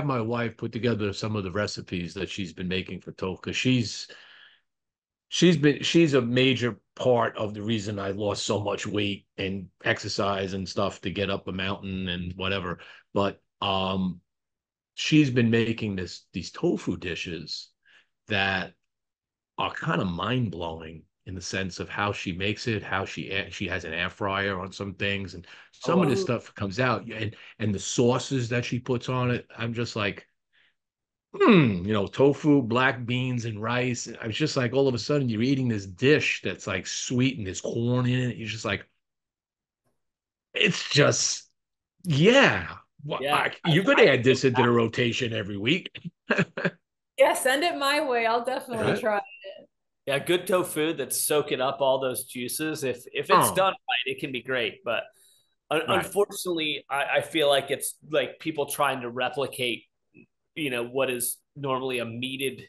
my wife put together some of the recipes that she's been making for tofu, because she's a major part of the reason I lost so much weight and exercise and stuff to get up a mountain and whatever. But she's been making these tofu dishes that are kind of mind-blowing in the sense of how she makes it, how she has an air fryer on some things, and some of this stuff comes out, and the sauces that she puts on it, I'm just like, tofu, black beans, and rice. I was just like, all of a sudden, you're eating this dish that's like sweet and there's corn in it. You're just like, it's just, yeah. You could add this into the rotation every week. Yeah, send it my way. I'll definitely try it. Yeah, good tofu that's soaking up all those juices. If it's done right, it can be great. But unfortunately, I feel like it's like people trying to replicate what is normally a meated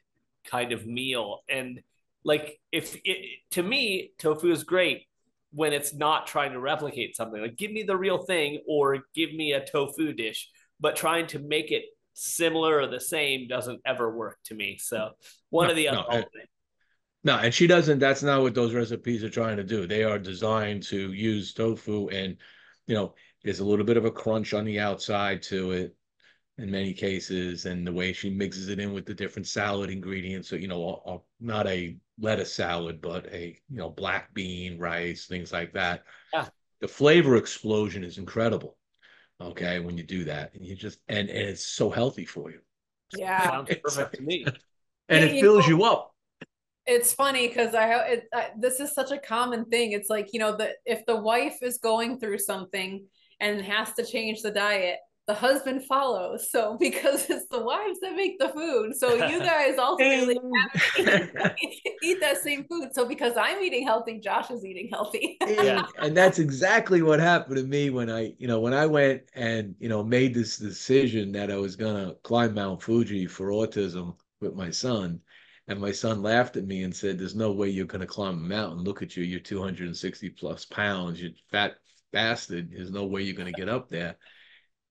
kind of meal. And like, to me, tofu is great when it's not trying to replicate something. Like, give me the real thing or give me a tofu dish, but trying to make it similar or the same doesn't ever work to me. So one of the other. No, and she doesn't. That's not what those recipes are trying to do. They are designed to use tofu, and there's a little bit of a crunch on the outside to it in many cases, and the way she mixes it in with the different salad ingredients. So not a lettuce salad, but a black bean, rice, things like that. Yeah, the flavor explosion is incredible. Okay, when you do that, and you just and it's so healthy for you. Yeah, sounds perfect to me. And it fills you up. It's funny because this is such a common thing. It's like, if the wife is going through something and has to change the diet, the husband follows. So because it's the wives that make the food, so you guys ultimately have to eat that same food. So because I'm eating healthy, Josh is eating healthy. Yeah. And that's exactly what happened to me when I went and, made this decision that I was going to climb Mount Fuji for autism with my son. And my son laughed at me and said, "There's no way you're going to climb a mountain. Look at you. You're 260 plus pounds. You fat bastard. There's no way you're going to get up there."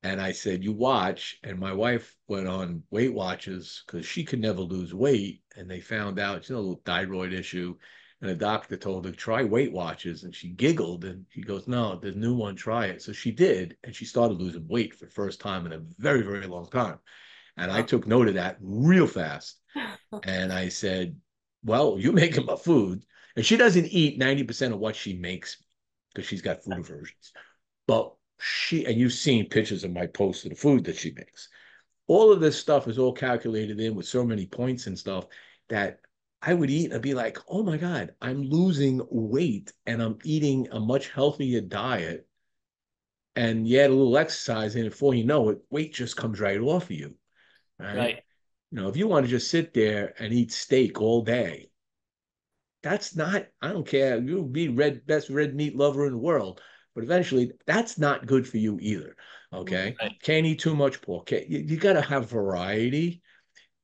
And I said, "You watch." And my wife went on Weight Watchers because she could never lose weight. And they found out she had a little thyroid issue. And the doctor told her, "Try Weight Watchers." And she giggled and she goes, "No, the new one, try it." So she did. And she started losing weight for the first time in a very, very long time. And I took note of that real fast. And I said, "Well, you're making my food." And she doesn't eat 90% of what she makes because she's got food aversions. But and you've seen pictures of my posts of the food that she makes. All of this stuff is all calculated in with so many points and stuff that I would eat and be like, "Oh my God, I'm losing weight and I'm eating a much healthier diet." And you add a little exercise in it, before you know it, weight just comes right off of you. Right. If you want to just sit there and eat steak all day, that's not, I don't care. You'll be best red meat lover in the world, but eventually that's not good for you either. Okay. Right. Can't eat too much pork. You got to have variety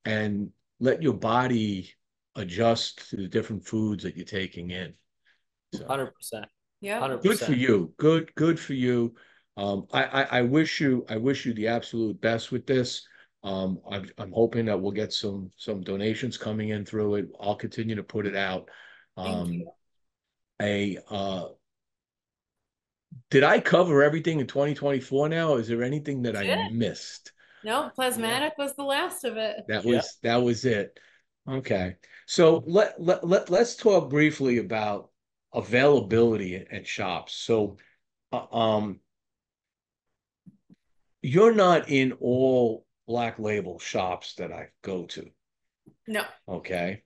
and let your body adjust to the different foods that you're taking in. So 100%. Yeah. 100%. Good for you. Good for you. I wish you the absolute best with this. I'm hoping that we'll get some donations coming in through it. I'll continue to put it out. Thank you. Did I cover everything in 2024 now? Is there anything that I missed? No, plasmatic was the last of it. That was it. Okay. So let's talk briefly about availability at shops. So you're not in all Black Label shops that I go to. No. Okay.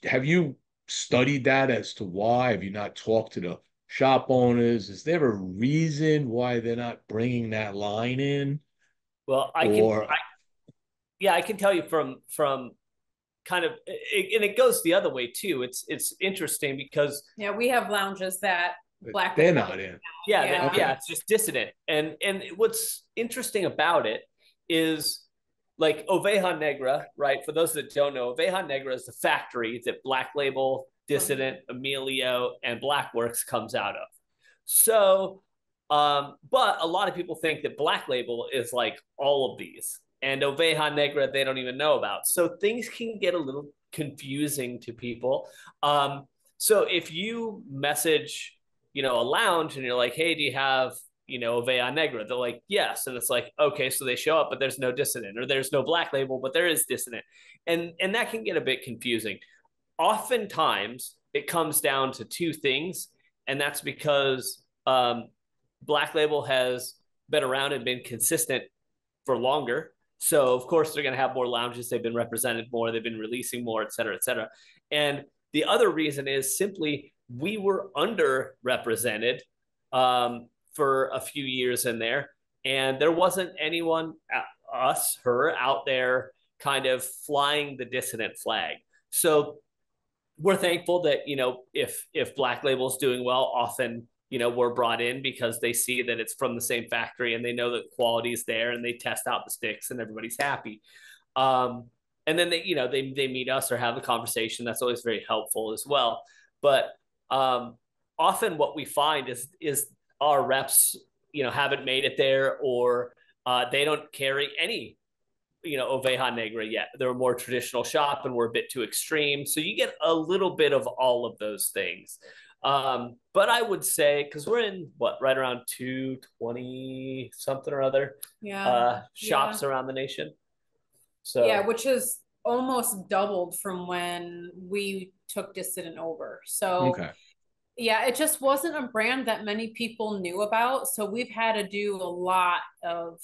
Have you studied that as to why? Have you not talked to the shop owners? Is there a reason why they're not bringing that line in? Well, I can tell you from kind of, and it goes the other way too. It's interesting because we have lounges that they're not in. Yeah, it's just Dissident. And what's interesting about it is, like, Oveja Negra, right? For those that don't know, Oveja Negra is the factory that Black Label, Dissident, Emilio, and Blackworks comes out of. So, but a lot of people think that Black Label is like all of these, and Oveja Negra they don't even know about. So things can get a little confusing to people. So if you message, a lounge and you're like, "Hey, do you have, Oveja Negra?" They're like, "Yes." And it's like, okay, so they show up, but there's no Dissident, or there's no Black Label, but there is Dissident. And that can get a bit confusing. Oftentimes it comes down to two things. And that's because Black Label has been around and been consistent for longer. So of course they're going to have more lounges. They've been represented more. They've been releasing more, et cetera, et cetera. And the other reason is simply we were underrepresented for a few years in there, and there wasn't anyone, her, out there kind of flying the Dissident flag. So we're thankful that, if Black Label's doing well, often, we're brought in because they see that it's from the same factory and they know that quality is there, and they test out the sticks and everybody's happy. And then they meet us or have a conversation. That's always very helpful as well. But often what we find is our reps, haven't made it there, or they don't carry any, Oveja Negra yet. They're a more traditional shop and we're a bit too extreme. So you get a little bit of all of those things. But I would say, because we're in right around 220 something or other shops around the nation. So which is almost doubled from when we took Dissident over. So it just wasn't a brand that many people knew about. So we've had to do a lot of,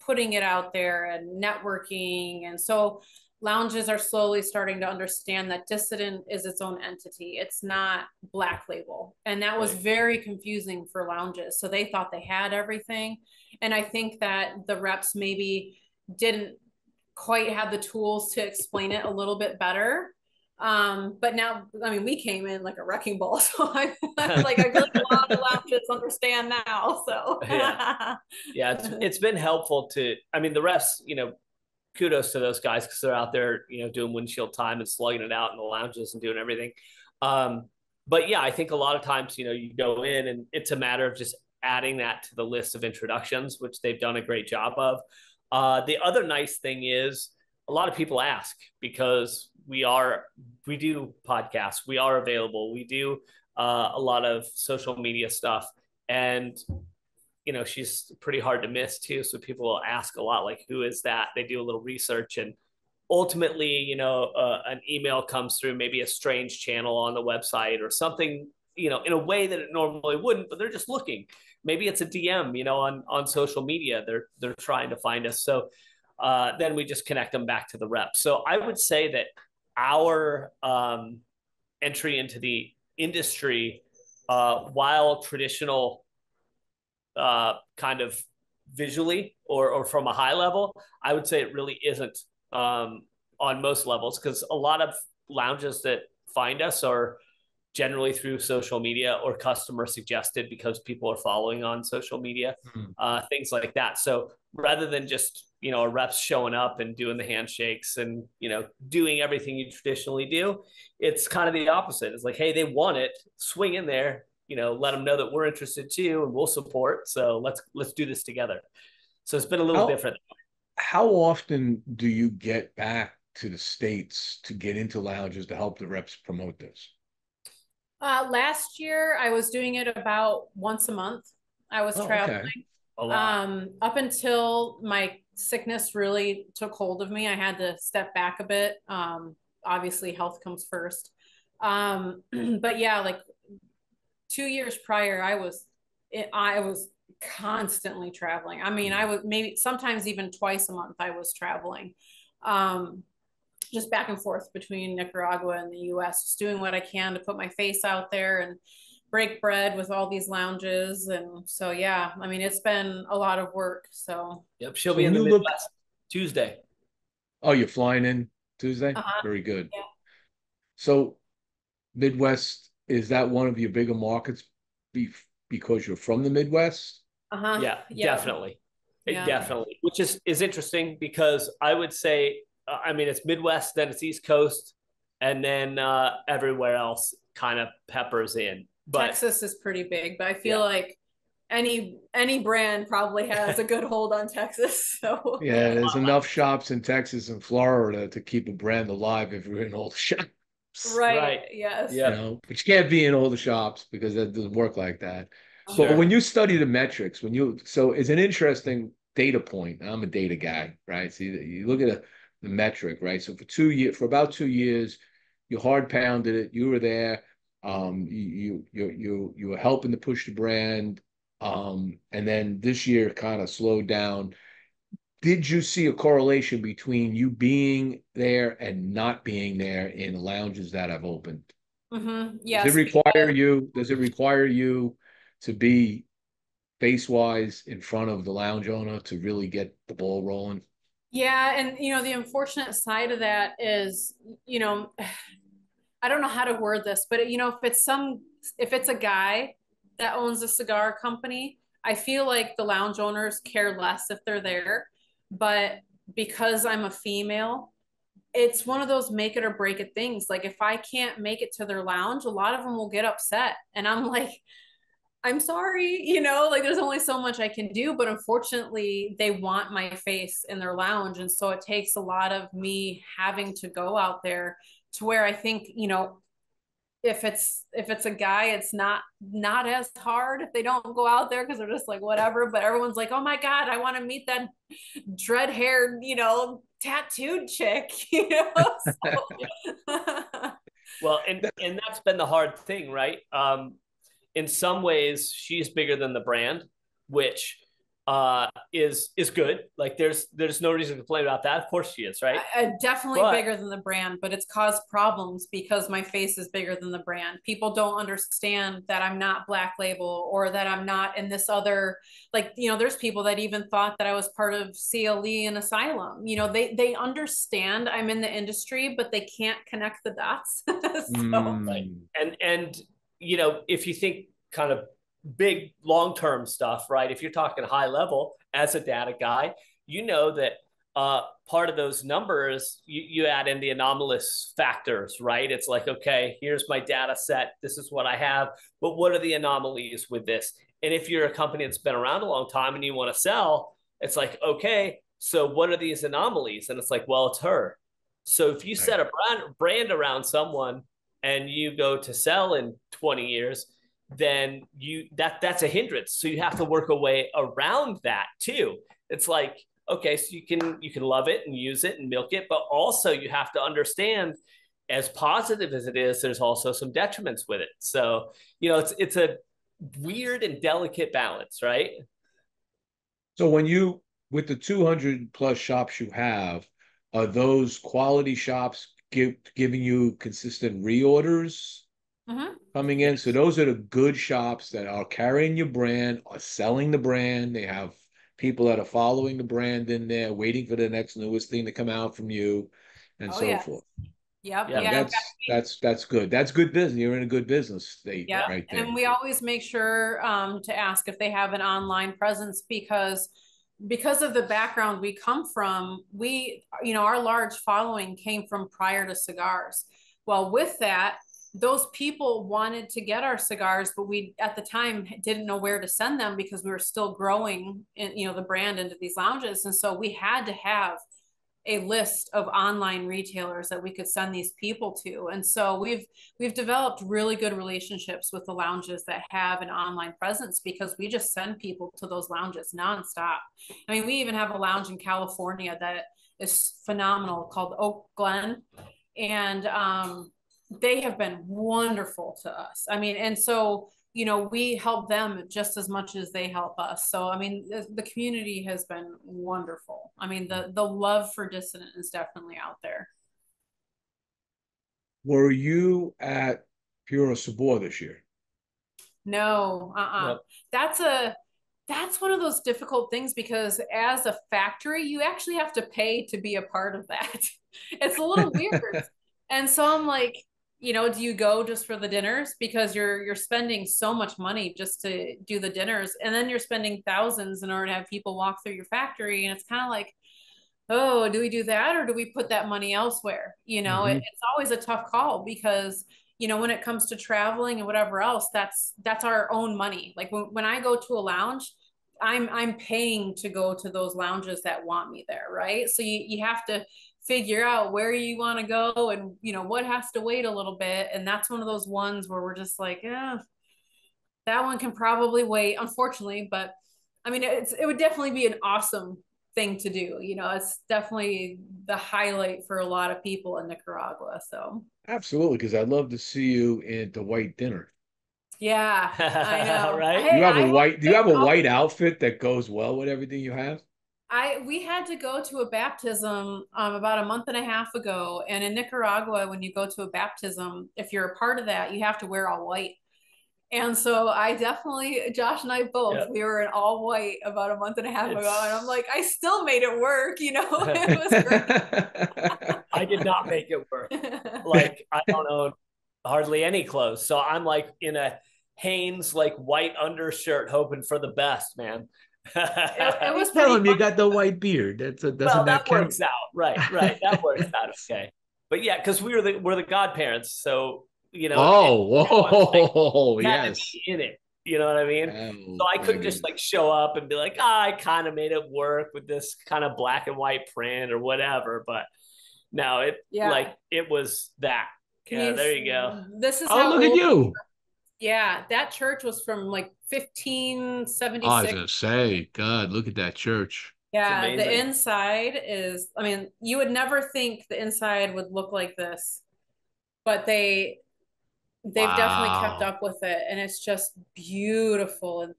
putting it out there and networking. And so lounges are slowly starting to understand that Dissident is its own entity. It's not Black Label. And that was very confusing for lounges. So they thought they had everything. And I think that the reps maybe didn't quite have the tools to explain it a little bit better. But now, I mean, we came in like a wrecking ball. So I like, I feel like a lot of lounges understand now. So yeah, it's been helpful to, I mean, the refs, you know, kudos to those guys because they're out there, you know, doing windshield time and slugging it out in the lounges and doing everything. But yeah, I think a lot of times, you know, you go in and it's a matter of just adding that to the list of introductions, which they've done a great job of. The other nice thing is a lot of people ask because we do podcasts, we are available, we do a lot of social media stuff, and you know, she's pretty hard to miss too. So people will ask a lot, like, who is that? They do a little research, and ultimately, you know, an email comes through, maybe a strange channel on the website or something, you know, in a way that it normally wouldn't, but they're just looking. Maybe it's a DM, you know, on social media. They're trying to find us. So then we just connect them back to the rep. So I would say that our entry into the industry, while traditional kind of visually or from a high level, I would say it really isn't on most levels, because a lot of lounges that find us are generally through social media or customer suggested because people are following on social media, things like that. So rather than just, you know, a rep's showing up and doing the handshakes and, you know, doing everything you traditionally do, it's kind of the opposite. It's like, hey, they want it, swing in there, you know, let them know that we're interested too and we'll support. So let's do this together. So it's been a little different. How often do you get back to the States to get into lounges to help the reps promote this? Last year I was doing it about once a month. I was traveling. Okay. Up until my sickness really took hold of me, I had to step back a bit. Obviously health comes first. But yeah, like 2 years prior, I was constantly traveling. I mean, I was maybe sometimes even twice a month I was traveling, just back and forth between Nicaragua and the US, just doing what I can to put my face out there and break bread with all these lounges. And so, yeah, I mean, it's been a lot of work. So, yep, she'll be in the Midwest Tuesday. Oh, you're flying in Tuesday? Very good. Yeah. So Midwest, is that one of your bigger markets because you're from the Midwest? Yeah, definitely. Yeah. Definitely. Which is interesting because I would say, I mean, it's Midwest, then it's East Coast, and then everywhere else kind of peppers in. But Texas is pretty big, but I feel like any brand probably has a good hold on Texas. So yeah, there's enough shops in Texas and Florida to keep a brand alive if you're in all the shops. Right. Yes. You know, but you can't be in all the shops because that doesn't work like that. Sure. But when you study the metrics, so it's an interesting data point. I'm a data guy, right? So you look at the metric, right? So for about 2 years, you hard pounded it. You were there. You were helping to push the brand. And then this year kind of slowed down. Did you see a correlation between you being there and not being there in the lounges that have opened? Yes. Does it require you to be face-wise in front of the lounge owner to really get the ball rolling? Yeah, and you know, the unfortunate side of that is, you know, I don't know how to word this, but you know, if it's a guy that owns a cigar company, I feel like the lounge owners care less if they're there. But because I'm a female, it's one of those make it or break it things. Like if I can't make it to their lounge, a lot of them will get upset. And I'm like, I'm sorry, you know, like there's only so much I can do, but unfortunately they want my face in their lounge. And so it takes a lot of me having to go out there to where I think, you know, if it's a guy, it's not as hard if they don't go out there because they're just like, whatever. But everyone's like, oh my God, I want to meet that dread haired, you know, tattooed chick, you know? Well, and that's been the hard thing, right? In some ways, she's bigger than the brand, which is good. Like there's no reason to complain about that. Of course she is, right? Definitely bigger than the brand, but it's caused problems because my face is bigger than the brand. People don't understand that I'm not Black Label or that I'm not in this other, like, you know, there's people that even thought that I was part of CLE and Asylum. You know, they understand I'm in the industry, but they can't connect the dots. Right. And you know, if you think kind of big long-term stuff, right? If you're talking high level as a data guy, you know that part of those numbers, you add in the anomalous factors, right? It's like, okay, here's my data set. This is what I have, but what are the anomalies with this? And if you're a company that's been around a long time and you want to sell, it's like, okay, so what are these anomalies? And it's like, well, it's her. So if you set a brand around someone and you go to sell in 20 years, then that's a hindrance. So you have to work a way around that too. It's like, okay, so you can love it and use it and milk it, but also you have to understand, as positive as it is, there's also some detriments with it. So, you know, it's a weird and delicate balance, right? So when you, with the 200 plus shops you have, are those quality shops giving you consistent reorders coming in? So those are the good shops that are carrying your brand, are selling the brand. They have people that are following the brand in there, waiting for the next newest thing to come out from you, and so forth. Yep. Yeah, that's good. That's good business. You're in a good business state right there. And we always make sure to ask if they have an online presence because of the background we come from. We, you know, our large following came from prior to cigars. Well, with that, those people wanted to get our cigars, but we at the time didn't know where to send them because we were still growing, you know, the brand into these lounges, and so we had to have a list of online retailers that we could send these people to. And so we've developed really good relationships with the lounges that have an online presence because we just send people to those lounges nonstop. I mean, we even have a lounge in California that is phenomenal called Oak Glen, and they have been wonderful to us. I mean, and so, you know, we help them just as much as they help us. So, I mean, the community has been wonderful. I mean, the love for Dissident is definitely out there. Were you at Puro Sabor this year? No, Nope. That's one of those difficult things because as a factory, you actually have to pay to be a part of that. It's a little weird. And so I'm like, you know, do you go just for the dinners because you're spending so much money just to do the dinners, and then you're spending thousands in order to have people walk through your factory, and it's kind of like, oh, do we do that or do we put that money elsewhere? You know, it's always a tough call because, you know, when it comes to traveling and whatever else, that's our own money. Like when I go to a lounge, I'm paying to go to those lounges that want me there, right? So you have to figure out where you want to go and, you know, what has to wait a little bit. And that's one of those ones where we're just like, yeah, that one can probably wait, unfortunately. But I mean, it would definitely be an awesome thing to do. You know, it's definitely the highlight for a lot of people in Nicaragua. So absolutely, because I'd love to see you at the white dinner. Yeah, I know. Right? Hey, do you have a white outfit that goes well with everything you have? We had to go to a baptism about a month and a half ago, and in Nicaragua, when you go to a baptism, if you're a part of that, you have to wear all white. And so I definitely, Josh and I both, we were in all white about a month and a half ago, and I'm like, I still made it work, you know. It was great. I did not make it work. Like, I don't own hardly any clothes, so I'm like in a Hanes like white undershirt, hoping for the best, man. It was tell him you got the white beard. That works out, right? That works out okay. But yeah, because we're the godparents, so you know. Yes, in it. You know what I mean? So I couldn't just like show up and be like, I kind of made it work with this kind of black and white print or whatever. But no, it was that. Yeah, there you go. This is look at you. Yeah, that church was from like 1576. I was gonna say, God, look at that church. Yeah, the inside is, I mean, you would never think the inside would look like this, but they've definitely kept up with it, and it's just beautiful.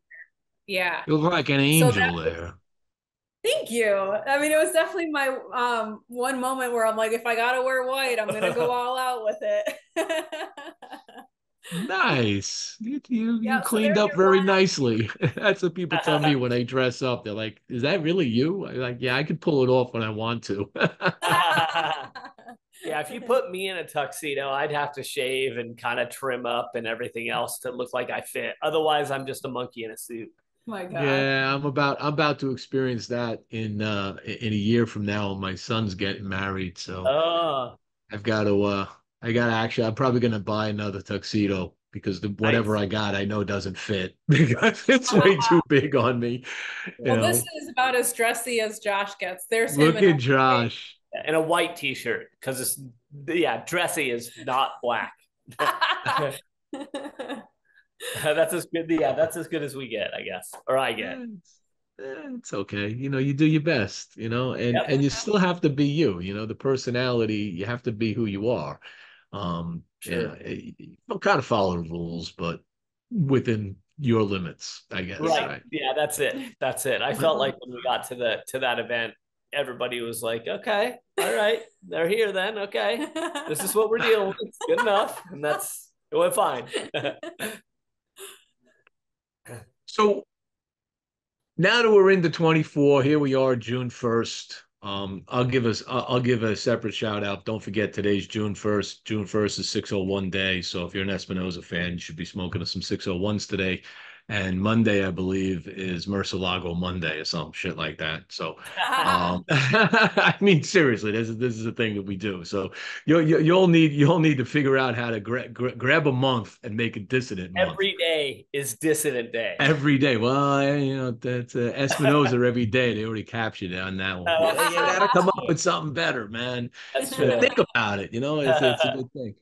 Yeah. You look like an So angel there. thank you. I mean, it was definitely my one moment where I'm like, if I gotta wear white, I'm gonna go all out with it. Nice. You Yeah, so cleaned there's up your very one. nicely. That's what people tell me when they dress up. They're like, "Is that really you?" I'm like, "Yeah, I could pull it off when I want to." Yeah, if you put me in a tuxedo, I'd have to shave and kind of trim up and everything else to look like I fit. Otherwise, I'm just a monkey in a suit. My God. Yeah, I'm about to experience that in a year from now. My son's getting married, so Oh, I've got to I got to actually I'm probably gonna buy another tuxedo because whatever nice. I got I know doesn't fit because it's way too big on me, you Well, this know. is about as dressy as Josh gets. There's him Look in at a Josh. And a white t-shirt because it's, yeah, dressy is not black. That's as good. Yeah, that's as good as we get, I guess, or I get. It's okay. You know, you do your best, you know, and Yep, you still have to be you, you know, the personality, you have to be who you are. Yeah, sure. you don't kind of follow the rules, but within your limits, I guess, Right. Yeah. right? Yeah, that's it. That's it. I felt like when we got to that event, everybody was like, "Okay, all right, they're here then. Okay, this is what we're dealing with. It's good enough," and that's it went fine. So now that we're into 24, here we are, June 1st. I'll give a separate shout out. Don't forget today's June 1st. June 1st is 601 day. So if you're an Espinosa fan, you should be smoking some 601s today. And Monday, I believe, is Murcielago Monday or some shit like that. So I mean, seriously, this is a thing that we do. So you'll need to figure out how to grab a month and make a dissident month. Every day is Dissident Day. Every day. Well, you know, that's Espinosa every day. They already captured it on that one. That's You true. got to come up with something better, man. That's true. Think about it. You know, it's a good thing.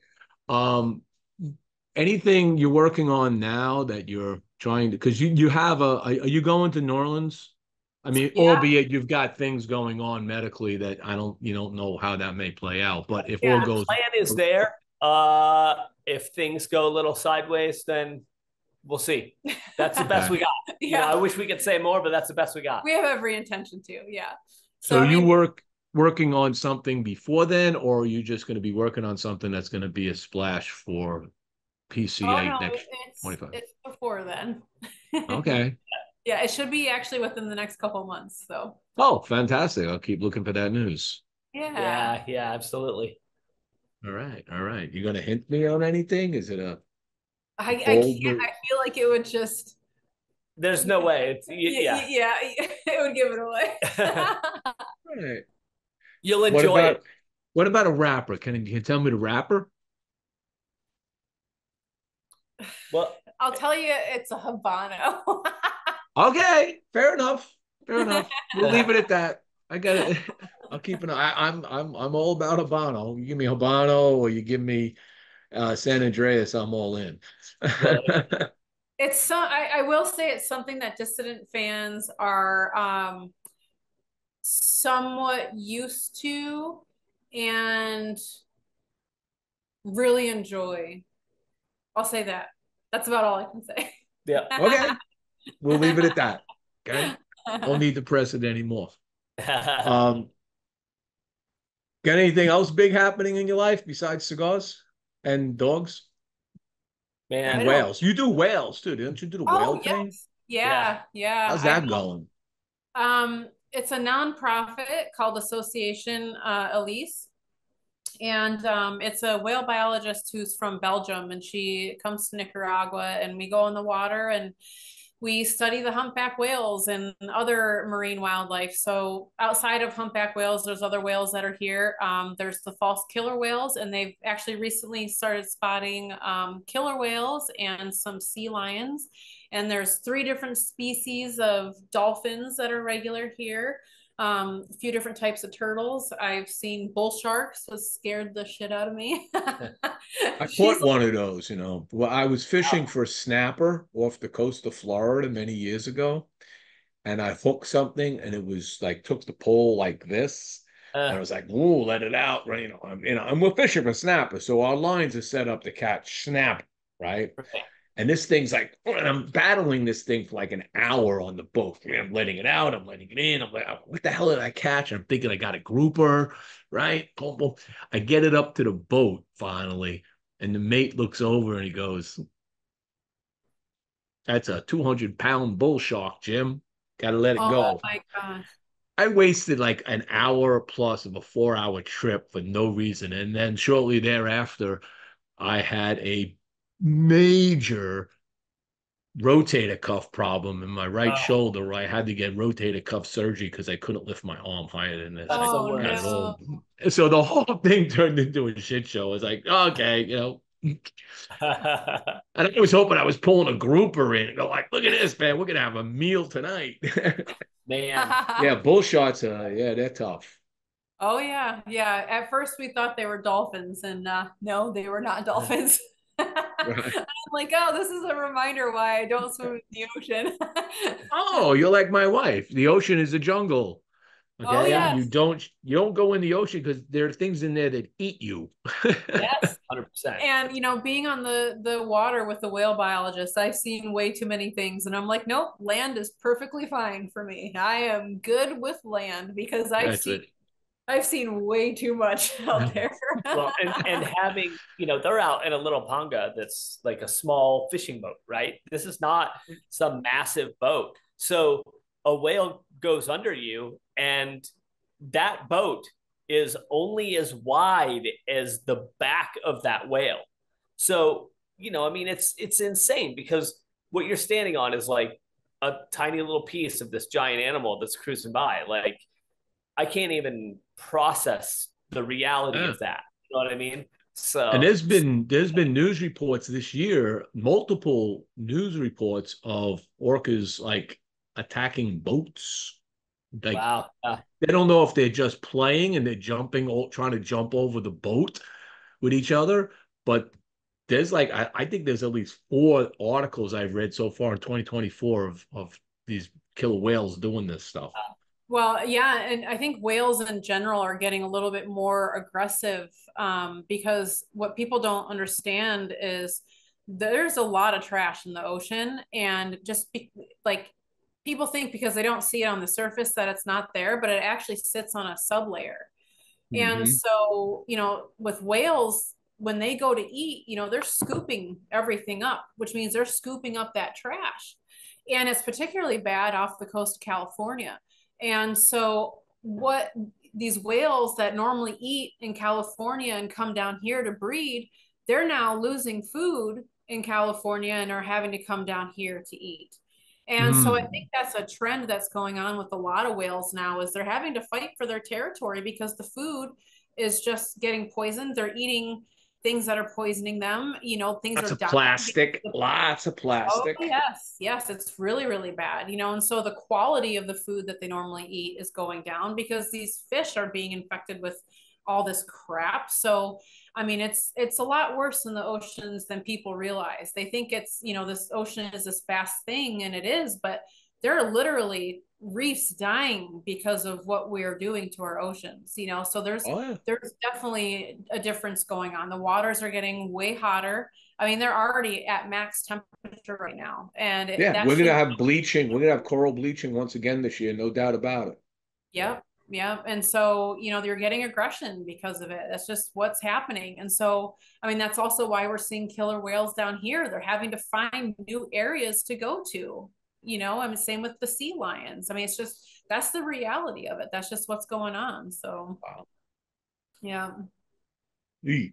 Um, Anything you're working on now that you're trying to, because you have are you going to New Orleans? I mean, Yeah. albeit you've got things going on medically that you don't know how that may play out. But if all Yeah. The goes, plan is there. If things go a little sideways, then we'll see. That's the best okay. we got. You know, Yeah. I wish we could say more, but that's the best we got. We have every intention to. Yeah. So, So I you mean, working on something before then, or are you just going to be working on something that's going to be a splash for oh PCA no, next it's 25? it's before then. Okay. Yeah, it should be actually within the next couple months. So, Oh, fantastic. I'll keep looking for that news. yeah. Yeah, yeah, absolutely. All right. All right. You going to hint me on anything? Is it a I bold can't. move? I feel like it would just There's no way. It's yeah. yeah, it would give it away. All right. You'll What enjoy it. about what about a rapper? Can you tell me the rapper? Well, I'll tell you, it's a Habano. Okay, fair enough. Fair enough. We'll leave it at that. I got it. I'll keep an eye. I'm all about Habano. You give me Habano or you give me San Andreas, I'm all in. right. It's so I will say it's something that dissident fans are somewhat used to and really enjoy. I'll say that. That's about all I can say. Yeah. Okay, we'll leave it at that. Okay, don't need to press it anymore. Um, got anything else big happening in your life besides cigars and dogs Man, and I don't. whales? You do whales too, didn't you do the whale Oh thing? yes, yeah. yeah, yeah. How's I that going? it's a nonprofit called Association Elise, and it's a whale biologist who's from Belgium, and she comes to Nicaragua, and we go in the water and we study the humpback whales and other marine wildlife. So outside of humpback whales, there's other whales that are here. There's the false killer whales, and they've actually recently started spotting killer whales and some sea lions. And there's 3 different species of dolphins that are regular here. A few different types of turtles. I've seen bull sharks, was scared the shit out of me. I She's caught one of those, you know. Well, I was fishing for snapper off the coast of Florida many years ago, and I hooked something, and it was like took the pole like this, and I Uh, was like, "Ooh, let it out!" Right? And we're fishing for snapper, so our lines are set up to catch snapper, right? And this thing's like, and I'm battling this thing for like an hour on the boat. I'm letting it out. I'm letting it in. I'm like, what the hell did I catch? And I'm thinking I got a grouper, right? Boom, boom. I get it up to the boat finally. And the mate looks over and he goes, that's a 200-pound bull shark, Jim. Got to let it Oh go. my gosh. I wasted like an hour plus of a 4-hour trip for no reason. And then shortly thereafter, I had a major rotator cuff problem in my right shoulder where I had to get rotator cuff surgery because I couldn't lift my arm higher than this. Oh, no. So the whole thing turned into a shit show. I was like, okay, you know. And I was hoping I was pulling a grouper in and go like, look at this, man. We're gonna have a meal tonight. Man. Yeah, bull sharks, yeah, they're tough. Oh yeah, yeah. At first we thought they were dolphins, and no, they were not dolphins. Right. I'm like, oh, this is a reminder why I don't swim in the ocean. Oh, you're like my wife. The ocean is a jungle. Okay. Oh yes. You don't go in the ocean because there are things in there that eat you. Yes. 100%. And being on the water with the whale biologist, I've seen way too many things, and I'm like, nope, land is perfectly fine for me. I am good with land because I've seen way too much out there. Well, and having, they're out in a little panga that's like a small fishing boat, right? This is not some massive boat. So a whale goes under you, and that boat is only as wide as the back of that whale. So, it's insane because what you're standing on is like a tiny little piece of this giant animal that's cruising by. Like, I can't even process the reality of that. You know what I mean? So, and there's been news reports this year, multiple news reports of orcas like attacking boats. Like, wow. They don't know if they're just playing and they're trying to jump over the boat with each other. But there's like, I think there's at least 4 articles I've read so far in 2024 of these killer whales doing this stuff. Well, yeah, and I think whales in general are getting a little bit more aggressive because what people don't understand is there's a lot of trash in the ocean, and like people think because they don't see it on the surface that it's not there, but it actually sits on a sublayer. Mm-hmm. And so, with whales, when they go to eat, they're scooping everything up, which means they're scooping up that trash. And it's particularly bad off the coast of California. And so what these whales that normally eat in California and come down here to breed, they're now losing food in California and are having to come down here to eat. And so I think that's a trend that's going on with a lot of whales now is they're having to fight for their territory because the food is just getting poisoned. They're eating things that are poisoning them. Things lots are of plastic, lots of plastic. Oh, yes, it's really, really bad. And so the quality of the food that they normally eat is going down because these fish are being infected with all this crap. So, I mean, it's a lot worse in the oceans than people realize. They think it's, this ocean is this vast thing, and it is, but there are literally reefs dying because of what we are doing to our oceans, so there's definitely a difference going on. The waters are getting way hotter. I mean, they're already at max temperature right now. And we're going to have bleaching. We're going to have coral bleaching once again this year. No doubt about it. Yep. Yeah. And so, they're getting aggression because of it. That's just what's happening. And so, I mean, that's also why we're seeing killer whales down here. They're having to find new areas to go to. I mean, same with the sea lions. I mean, it's just, that's the reality of it. That's just what's going on. So, wow. Yeah. Eek.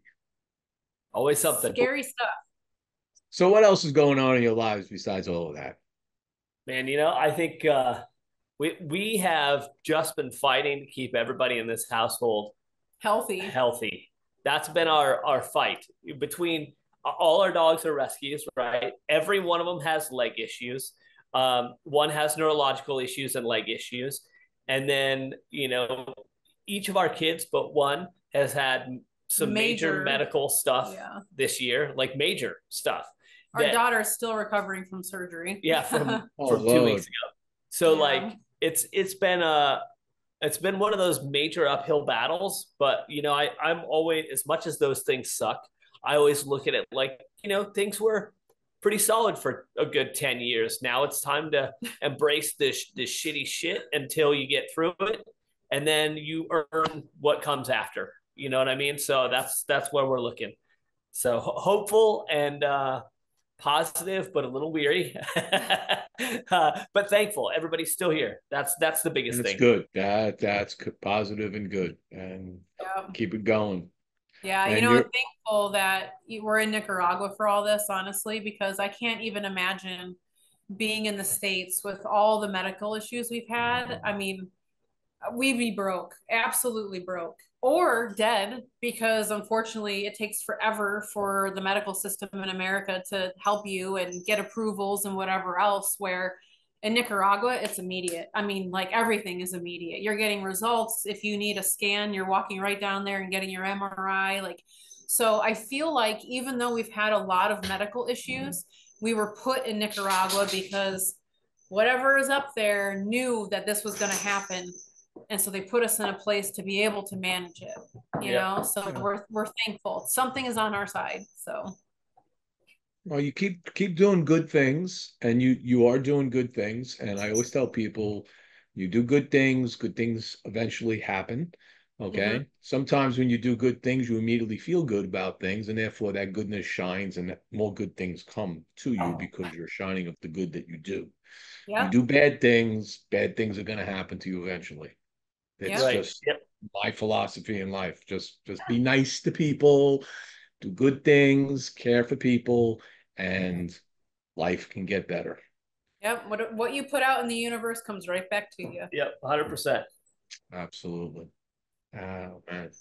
Always something. Scary stuff. So what else is going on in your lives besides all of that? Man, I think we have just been fighting to keep everybody in this household healthy. That's been our fight. Between all our dogs are rescues, right? Every one of them has leg issues. One has neurological issues and leg issues. And then, each of our kids, but one has had some major medical stuff this year, like major stuff. Our daughter is still recovering from surgery. Yeah. From 2 weeks ago. So like, it's been one of those major uphill battles, but I'm always, as much as those things suck, I always look at it like, things were pretty solid for a good 10 years. Now it's time to embrace this shitty shit until you get through it, and then you earn what comes after. You know what I mean? So that's where we're looking. So hopeful and positive, but a little weary, but thankful. Everybody's still here. That's the biggest thing. Good. That's positive and good, and keep it going. Yeah, and I'm thankful that we're in Nicaragua for all this, honestly, because I can't even imagine being in the States with all the medical issues we've had. I mean, we'd be broke, absolutely broke, or dead, because unfortunately it takes forever for the medical system in America to help you and get approvals and whatever else, where in Nicaragua, it's immediate. I mean, like everything is immediate. You're getting results. If you need a scan, you're walking right down there and getting your MRI. Like, so I feel like even though we've had a lot of medical issues, we were put in Nicaragua because whatever is up there knew that this was going to happen. And so they put us in a place to be able to manage it, you know? So we're thankful. Something is on our side. So. Well, you keep doing good things, and you are doing good things. And I always tell people, you do good things eventually happen. Okay. Sometimes when you do good things, you immediately feel good about things, and therefore that goodness shines, and more good things come to you because you're shining of the good that you do. You do bad things are going to happen to you eventually. It's just my philosophy in life. Just be nice to people, do good things, care for people, and life can get better. Yep. What you put out in the universe comes right back to you. Yep. 100%. Absolutely. Oh, man.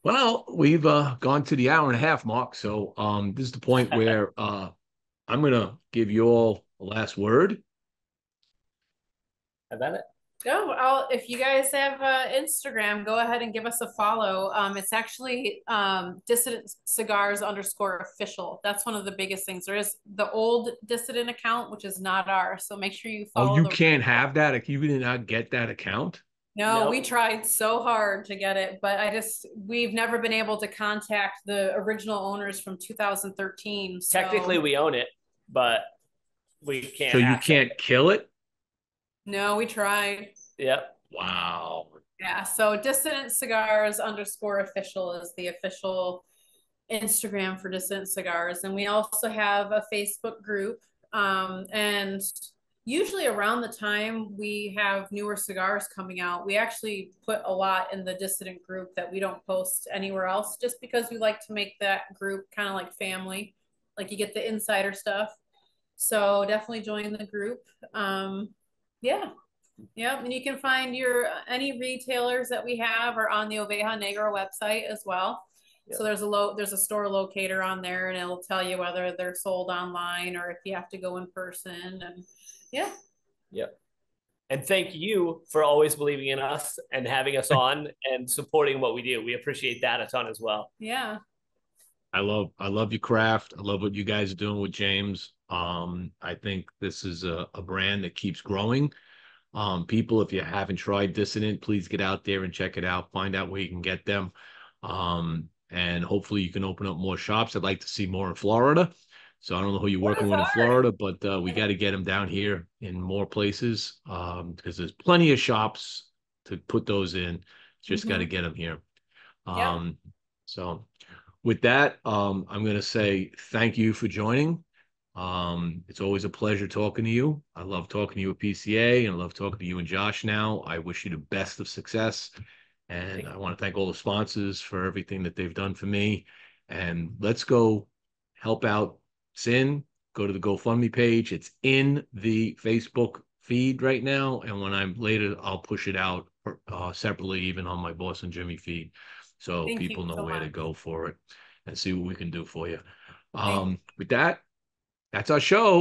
Well, we've gone to the hour and a half mark. So this is the point where I'm going to give you all the last word. How about it? If you guys have Instagram, go ahead and give us a follow. It's actually Dissident Cigars _official. That's one of the biggest things. There is the old Dissident account, which is not ours. So make sure you follow. Oh, you can't have that? You did not get that account? No, we tried so hard to get it, but we've never been able to contact the original owners from 2013. So. Technically, we own it, but we can't. So you can't kill it? No, we tried. Yep. Wow. Yeah. So Dissident Cigars _official is the official Instagram for Dissident Cigars. And we also have a Facebook group. And usually around the time we have newer cigars coming out, we actually put a lot in the Dissident group that we don't post anywhere else, just because we like to make that group kind of like family. Like you get the insider stuff. So definitely join the group. Yeah, and you can find any retailers that we have are on the Oveja Negra website as well. Yep. So there's a store locator on there, and it'll tell you whether they're sold online or if you have to go in person. And Yep. And thank you for always believing in us and having us on and supporting what we do. We appreciate that a ton as well. Yeah. I love your craft. I love what you guys are doing with James. I think this is a brand that keeps growing. People, if you haven't tried Dissident, please get out there and check it out. Find out where you can get them. And hopefully you can open up more shops. I'd like to see more in Florida. So I don't know who you're working with in Florida, but we got to get them down here in more places because there's plenty of shops to put those in. Just got to get them here. So with that, I'm going to say thank you for joining. It's always a pleasure talking to you. I love talking to you at PCA, and I love talking to you and Josh now. I wish you the best of success. And I want to thank all the sponsors for everything that they've done for me. And let's go help out Cynn. Go to the GoFundMe page. It's in the Facebook feed right now. And when I'm later, I'll push it out separately, even on my Boston Jimmie feed. So people know where to go for it and see what we can do for you. With that, that's our show.